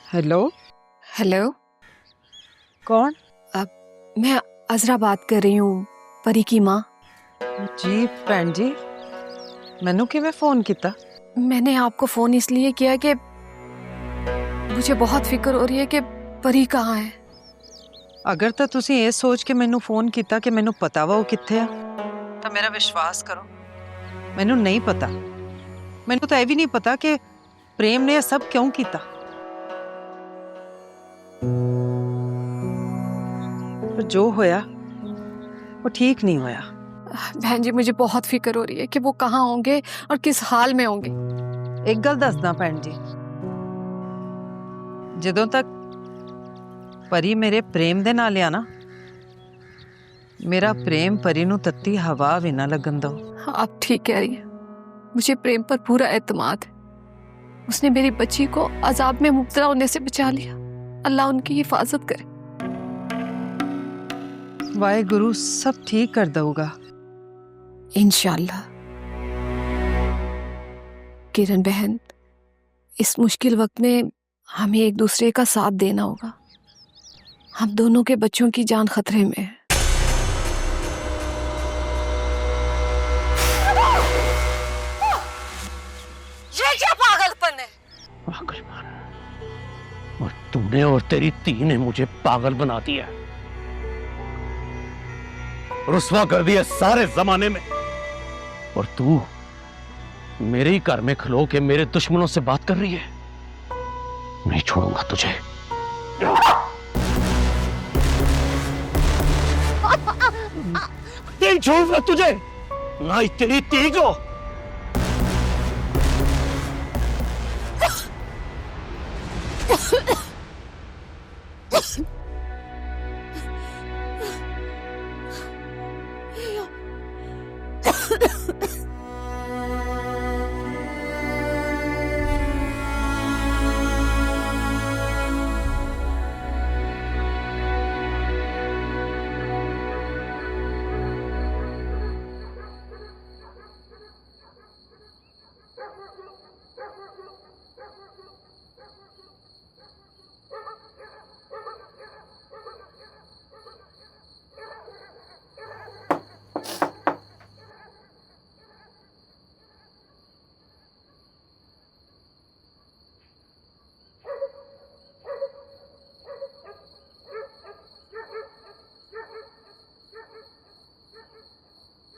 हेलो हेलो, कौन? मैं अजरा बात कर रही हूँ, परी की माँ। जी भैन जी, मैनू किवें फोन किया? मैंने आपको फोन इसलिए किया कि मुझे बहुत फिक्र हो रही है कि परी कहाँ है। अगर तो तुसी ये सोच के मैनू फोन किया कि मैनू पता वा वो कित्थे है, तो मेरा विश्वास करो, मैनू नहीं पता। मैनू तो यह भी नहीं पता कि प्रेम ने यह सब क्यों किया। पर जो होया वो ठीक नहीं होया। बहन जी, मुझे बहुत फिक्र हो रही है कि वो कहाँ होंगे और किस हाल में होंगे। एक गल दसदा भैन जी, जदों तक परी मेरे प्रेम दे नाल आ ना, मेरा प्रेम परी नू तत्ती हवा भी ना लगन दो। आप ठीक कह रही हैं, मुझे प्रेम पर पूरा एतमाद है। उसने मेरी बच्ची को अजाब में मुब्तला होने से बचा लिया। अल्लाह उनकी हिफाजत करे। वाहे गुरु सब ठीक कर दूंगा इंशाल्लाह। किरण बहन, इस मुश्किल वक्त में हमें एक दूसरे का साथ देना होगा। हम दोनों के बच्चों की जान खतरे में है। ये क्या पागलपन है? पागलपन? और तूने और तेरी धी ने मुझे पागल बना दिया। रुस्वा कर दिया सारे जमाने में। और तू मेरे ही घर में खलो के मेरे दुश्मनों से बात कर रही है। नहीं छोड़ूंगा तुझे। नहीं छोड़ूंगा तुझे, ना तेरी ती को।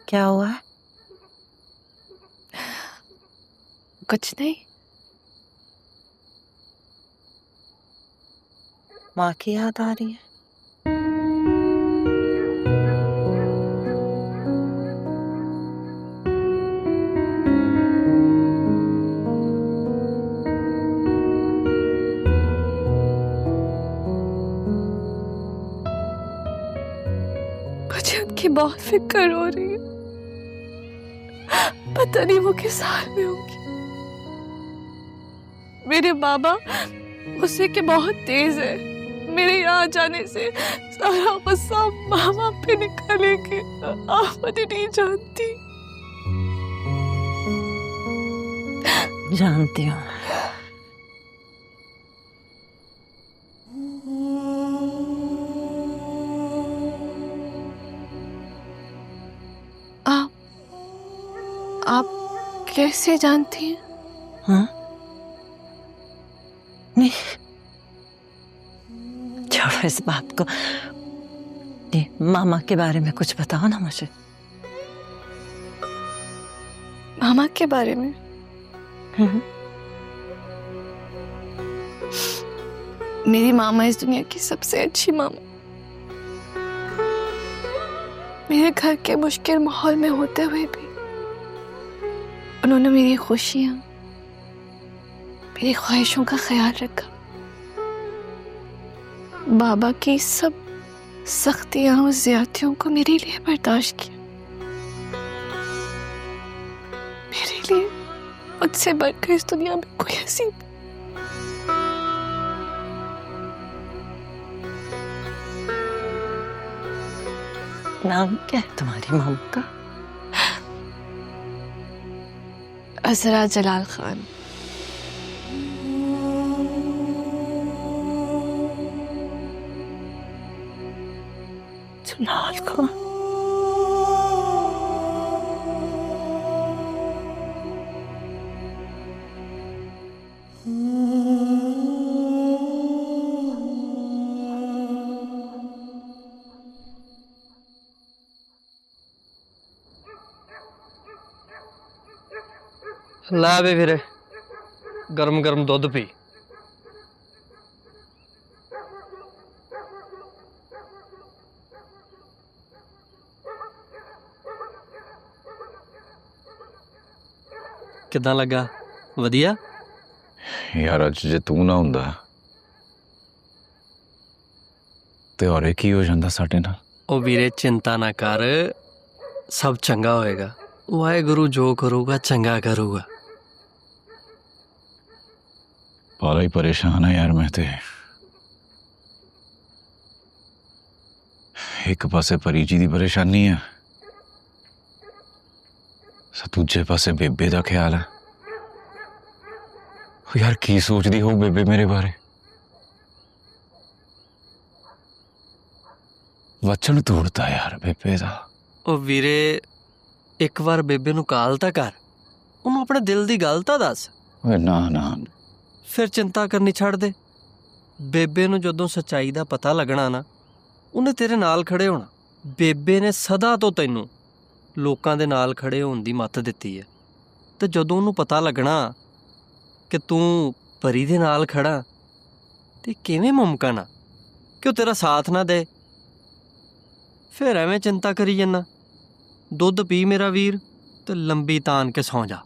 क्या हुआ है? कुछ नहीं। माँ की याद आ रही है? मुझे उनकी बहुत फिक्र हो रही है। पता नहीं वो किस हाल में होंगी। मेरे बाबा गुस्से के बहुत तेज है। मेरे यहाँ जाने से सारा गुस्सा मामा पे निकलेगी। आप मुझे नहीं जानती। जानती हूँ। आप कैसे जानती हैं? हाँ? नहीं, छोड़ो इस बात को। ये मामा के बारे में कुछ बताओ ना मुझे। मामा के बारे में? मेरी मामा इस दुनिया की सबसे अच्छी मामा। मेरे घर के मुश्किल माहौल में होते हुए भी उन्होंने मेरी खुशियां, मेरी ख्वाहिशों का ख्याल रखा। बाबा की सब सख्तियां और ज्यादतियों को मेरे लिए बर्दाश्त किया। मेरे लिए मुझसे बढ़कर इस दुनिया में कोई हसीन। नाम क्या है तुम्हारी मामा का? असरा जलाल खान। जलाल खान? ला बे फिर गरम गरम दुध पी। किदां लगा? वधिया यार अज जे तू ना हुंदा ते और की हो जांदा साडे नाल। ओ वीरे चिंता ना कर, सब चंगा होएगा। वाहेगुरु जो करूगा चंगा करूगा। बाला ही परेशान है यार मैं ते। एक पासे परी जी दी परेशानी है, दूजे पासे बेबे दा ख्याल है। यार की सोचदी हो बेबे मेरे बारे? वचन तोड़ता यार बेबे दा। ओ वीरे एक बार बेबे नू काल तां कर, उन्होंने अपने दिल दी गल तां दस। ना ना फिर चिंता करनी छड़ दे। बेबे नू जदों सच्चाई दा पता लगना ना, उन्हें तेरे नाल खड़े होना। ਬੇਬੇ ਨੇ ਸਦਾ ਤੋਂ ਤੈਨੂੰ ਲੋਕਾਂ ਦੇ ਨਾਲ ਖੜੇ ਹੋਣ ਦੀ ਮੱਤ ਦਿੱਤੀ ਹੈ, ਤੇ ਜਦੋਂ ਉਹਨੂੰ ਪਤਾ ਲੱਗਣਾ ਕਿ ਤੂੰ ਪਰੀ ਦੇ ਨਾਲ ਖੜਾ, ਤੇ ਕਿਵੇਂ ਮੁਮਕਿਨ ਆ ਕਿ ਉਹ ਤੇਰਾ ਸਾਥ ਨਾ ਦੇ? ਫਿਰ ਐਵੇਂ ਚਿੰਤਾ ਕਰੀ ਜੰਨਾ। ਦੁੱਧ ਪੀ ਮੇਰਾ ਵੀਰ, ਤੇ ਲੰਬੀ ਤਾਨ ਕੇ ਸੌਂ ਜਾ।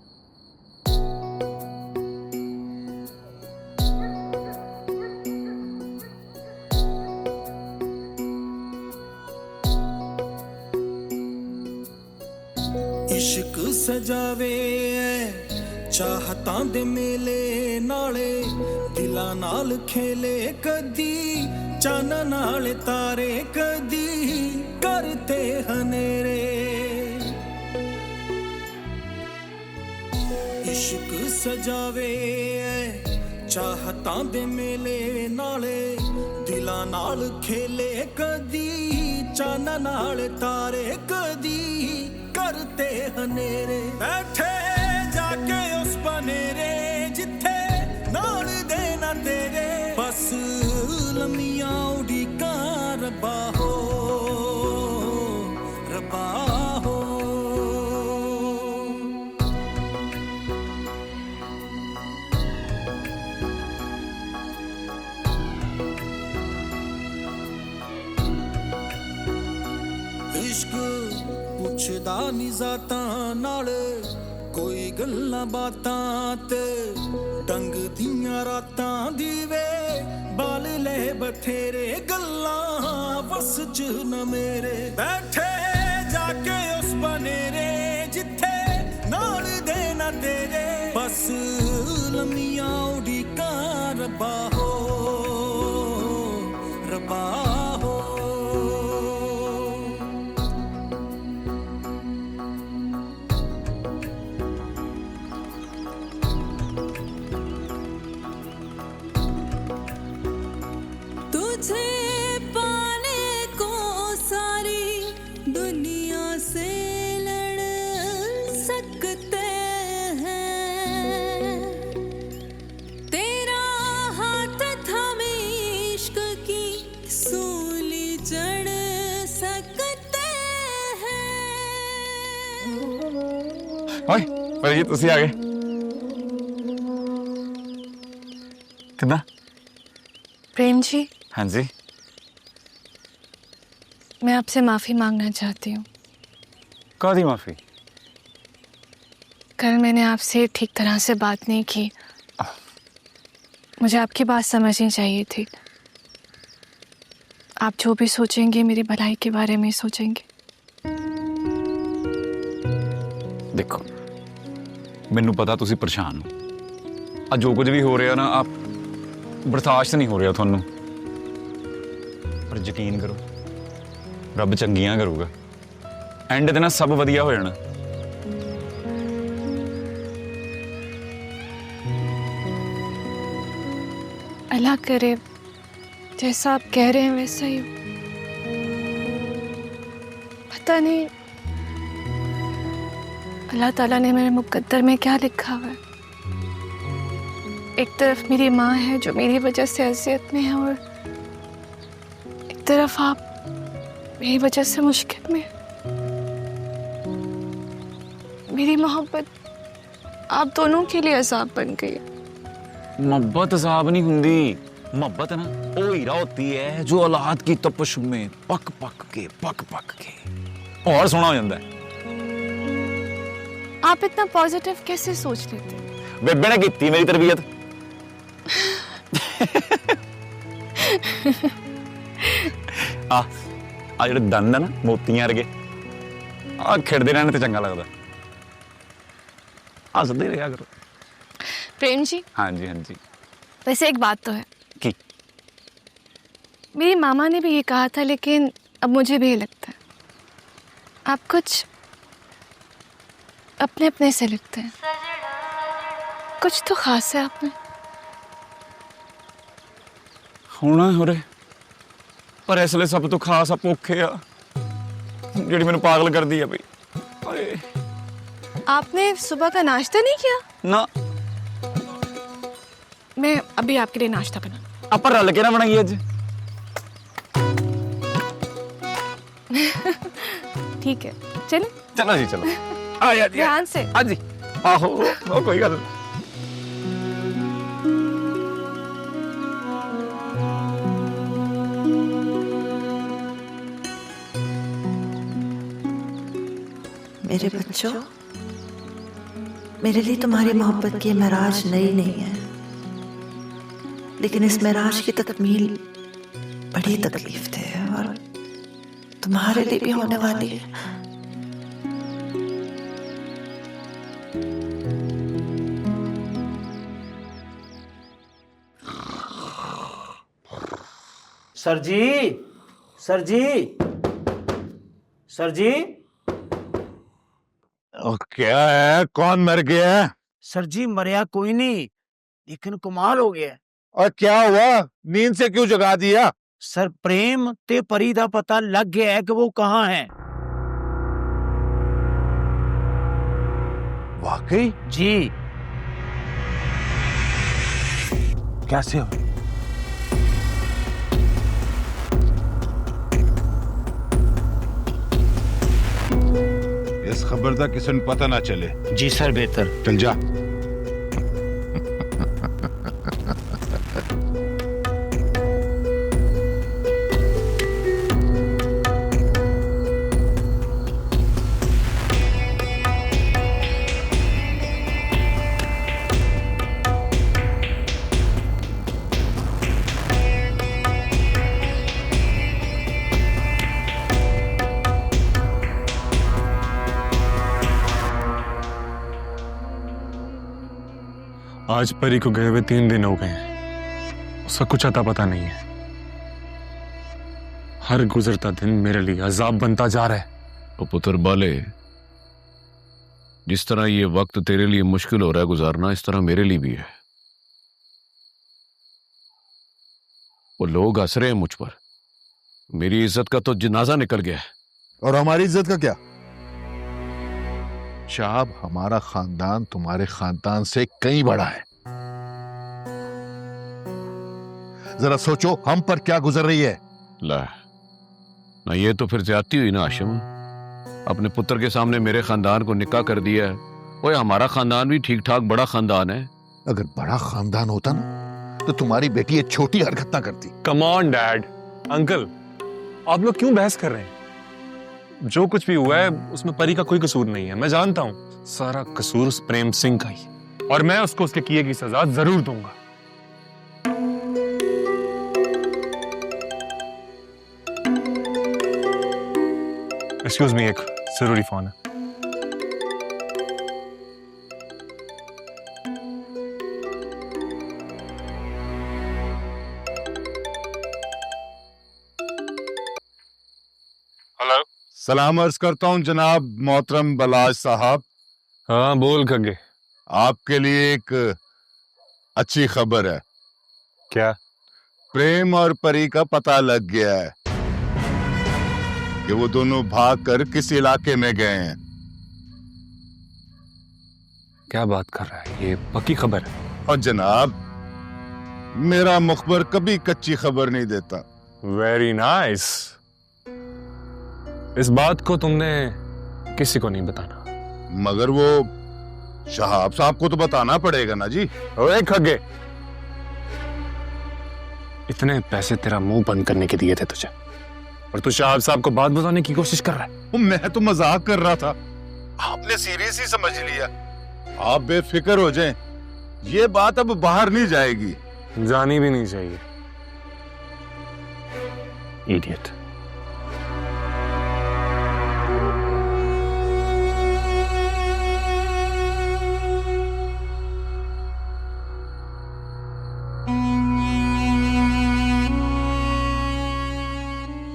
इश्क सजावे चाहतां दे मेले नाले दिलां नाल खेले कदी चाना नाल तारे कदी करते हनेरे। इश्क सजावे चाहतां दे मेले नाले दिलां नाल खेले कदी चाना नाल तारे कदी करते हनेरे। बैठे जाके उस बनेरे जिथे नाल देना तेरे, बस लमियां उड़ीका रब्बा हो रब्बा हो। इश्क पुछदा नी जातां नाल कोई गल्लां बातां ते डंग दियां रातां दी वे बाल ले बथेरे गल्लां वस च न मेरे। बैठे जाके उस बनेरे जिथे नाल देना तेरे, बस लमियां उड़ीका रब्बा हो रब्बा हो। तुझे पाने को सारी दुनिया से लड़ सकते हैं, तेरा हाथ थामे इश्क की सूली चढ़ सकते हैं। ਓਏ ਪਰੀ ਜੀ ਤੁਸੀਂ ਆ ਗਏ ਕਿੱਦਾਂ? प्रेम जी, हाँ जी। मैं आपसे माफ़ी मांगना चाहती हूँ। कादी माफी? कल मैंने आपसे ठीक तरह से बात नहीं की। मुझे आपकी बात समझनी चाहिए थी। आप जो भी सोचेंगे मेरी भलाई के बारे में सोचेंगे। देखो मैनू पता तुसी परेशान हो, आ जो कुछ भी हो रहा ना आप बर्दाश्त नहीं हो रहा थानू, पर यकीन करो रब चंगियां करूगा, एंड ते ना सब वधिया हो जाना। अल्लाह करे जैसा आप कह रहे हैं वैसा ही हो। पता नहीं अल्लाह ताला ने मेरे मुकद्दर में क्या लिखा हुआ है। एक तरफ मेरी माँ है जो मेरी वजह से अज़ियत में है, और एक तरफ आप मेरी वजह से मुश्किल में। मेरी मोहब्बत आप दोनों के लिए अज़ाब बन गई है। मोहब्बत अजाब नहीं हुंदी, मोहब्बत ना वो हीरा होती है जो औलाद की तपश में पक पक के और सोना हो जाता है। आप इतना पॉजिटिव कैसे सोच लेते हैं? बेबे ने की मेरी तरबियत। आ ਜਿਹੜੇ ਦੰਦ ਨਾ ਮੋਤੀਆਂ ਵਰਗੇ ਆ ਖਿੜਦੇ ਰਹਿਣ ਤੇ ਚੰਗਾ ਲੱਗਦਾ। ਹੱਸਦੇ ਰਿਹਾ ਕਰੋ। प्रेम जी, हाँ जी हाँ जी। वैसे एक बात तो है कि मेरी मामा ने भी ये कहा था, लेकिन अब मुझे भी ये लगता है आप कुछ अपने अपने से लगते हैं। कुछ तो खास है आप में। होना हो रहे पर इसलिए सब तो खास आप औखे आ ਜਿਹੜੀ ਮੈਨੂੰ ਪਾਗਲ ਕਰਦੀ ਆ ਬਈ। ਓਏ आपने सुबह का नाश्ता नहीं किया? ना मैं अभी आपके लिए नाश्ता बना। ਆਪਾਂ ਰਲ ਕੇ ਨਾ ਬਣਾਈਏ ਅੱਜ। ठीक है, चले। चलो जी चलो। आ यार ध्यान से। हाँ जी। आहो कोई गल नहीं। मेरे बच्चों, मेरे लिए तुम्हारी मोहब्बत की महराज नई नहीं है, लेकिन इस महराज की तकमील बड़ी तकलीफ है और तुम्हारे लिए भी होने वाली है। सर जी, सर जी, सर जी। क्या है? कौन मर गया? सर जी मरिया कोई नहीं, लेकिन कमाल हो गया। और क्या हुआ? नींद से क्यों जगा दिया? सर प्रेम ते परी दा पता लग गया है कि वो कहाँ है। वाकई? जी। कैसे हो? इस खबर का किसी ने पता ना चले। जी सर, बेहतर। चल जा। आज परी को गए हुए 3 दिन हो गए हैं, उसका कुछ अता पता नहीं है। हर गुजरता दिन मेरे लिए अजाब बनता जा रहा है। तो पुत्र बाले, जिस तरह ये वक्त तेरे लिए मुश्किल हो रहा है गुजारना, इस तरह मेरे लिए भी है। वो लोग हंस रहे हैं मुझ पर, मेरी इज्जत का तो जनाजा निकल गया है। और हमारी इज्जत का क्या? शाहब, हमारा खानदान तुम्हारे खानदान से कहीं बड़ा है। जरा सोचो हम पर क्या गुजर रही है। ला ना, ये तो फिर ज्यादती हुई ना आशिम। अपने पुत्र के सामने मेरे खानदान को निकाह कर दिया है। ओए, हमारा खानदान भी ठीक ठाक बड़ा खानदान है। अगर बड़ा खानदान होता ना तो तुम्हारी बेटी ये छोटी हरकत ना करती। कम ऑन डैड, अंकल, आप लोग क्यों बहस कर रहे हैं? जो कुछ भी हुआ है उसमें परी का कोई कसूर नहीं है। मैं जानता हूं सारा कसूर उस प्रेम सिंह का ही, और मैं उसको उसके किए की सजा जरूर दूंगा। एक्सक्यूज मी, एक जरूरी फोन है। हेलो, सलाम अर्ज करता हूं जनाब मोहतरम बलाज साहब। हाँ बोल खगे। आपके लिए एक अच्छी खबर है। क्या? प्रेम और परी का पता लग गया है कि वो दोनों भाग कर किस इलाके में गए हैं। क्या बात कर रहा है? ये पक्की खबर है? और जनाब, मेरा मुखबर कभी कच्ची खबर नहीं देता। Very nice. इस बात को तुमने किसी को नहीं बताना। मगर वो शहाब साहब को तो बताना पड़ेगा ना जी। ओए खगे, इतने पैसे तेरा मुंह बंद करने के दिए थे तुझे, और तू शहाब साहब को बात बताने की कोशिश कर रहा है। मैं तो मजाक कर रहा था, आपने सीरियस ही समझ लिया। आप बेफिक्र हो जाएं, ये बात अब बाहर नहीं जाएगी। जानी भी नहीं चाहिए। इडियट।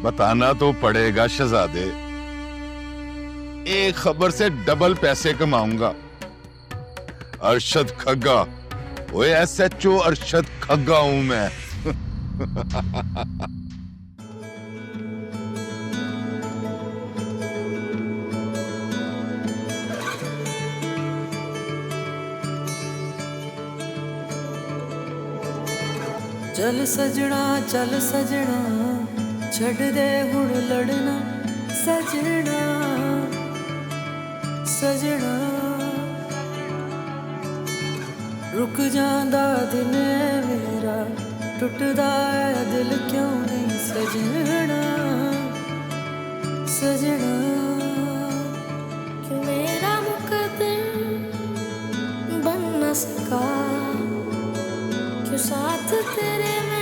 बताना तो पड़ेगा शहजादे, एक खबर से डबल पैसे कमाऊंगा। अरशद खग्गा, ओए SHO अरशद खग्गा हूं मैं। चल सजना छड़ दे हुण लड़ना, सजना सजना रुक जांदा दिन मेरा टुटदा है दिल क्यों नहीं सजना सजना क्यों मेरा मुकद्दर बन न सका क्यों साथ तेरे में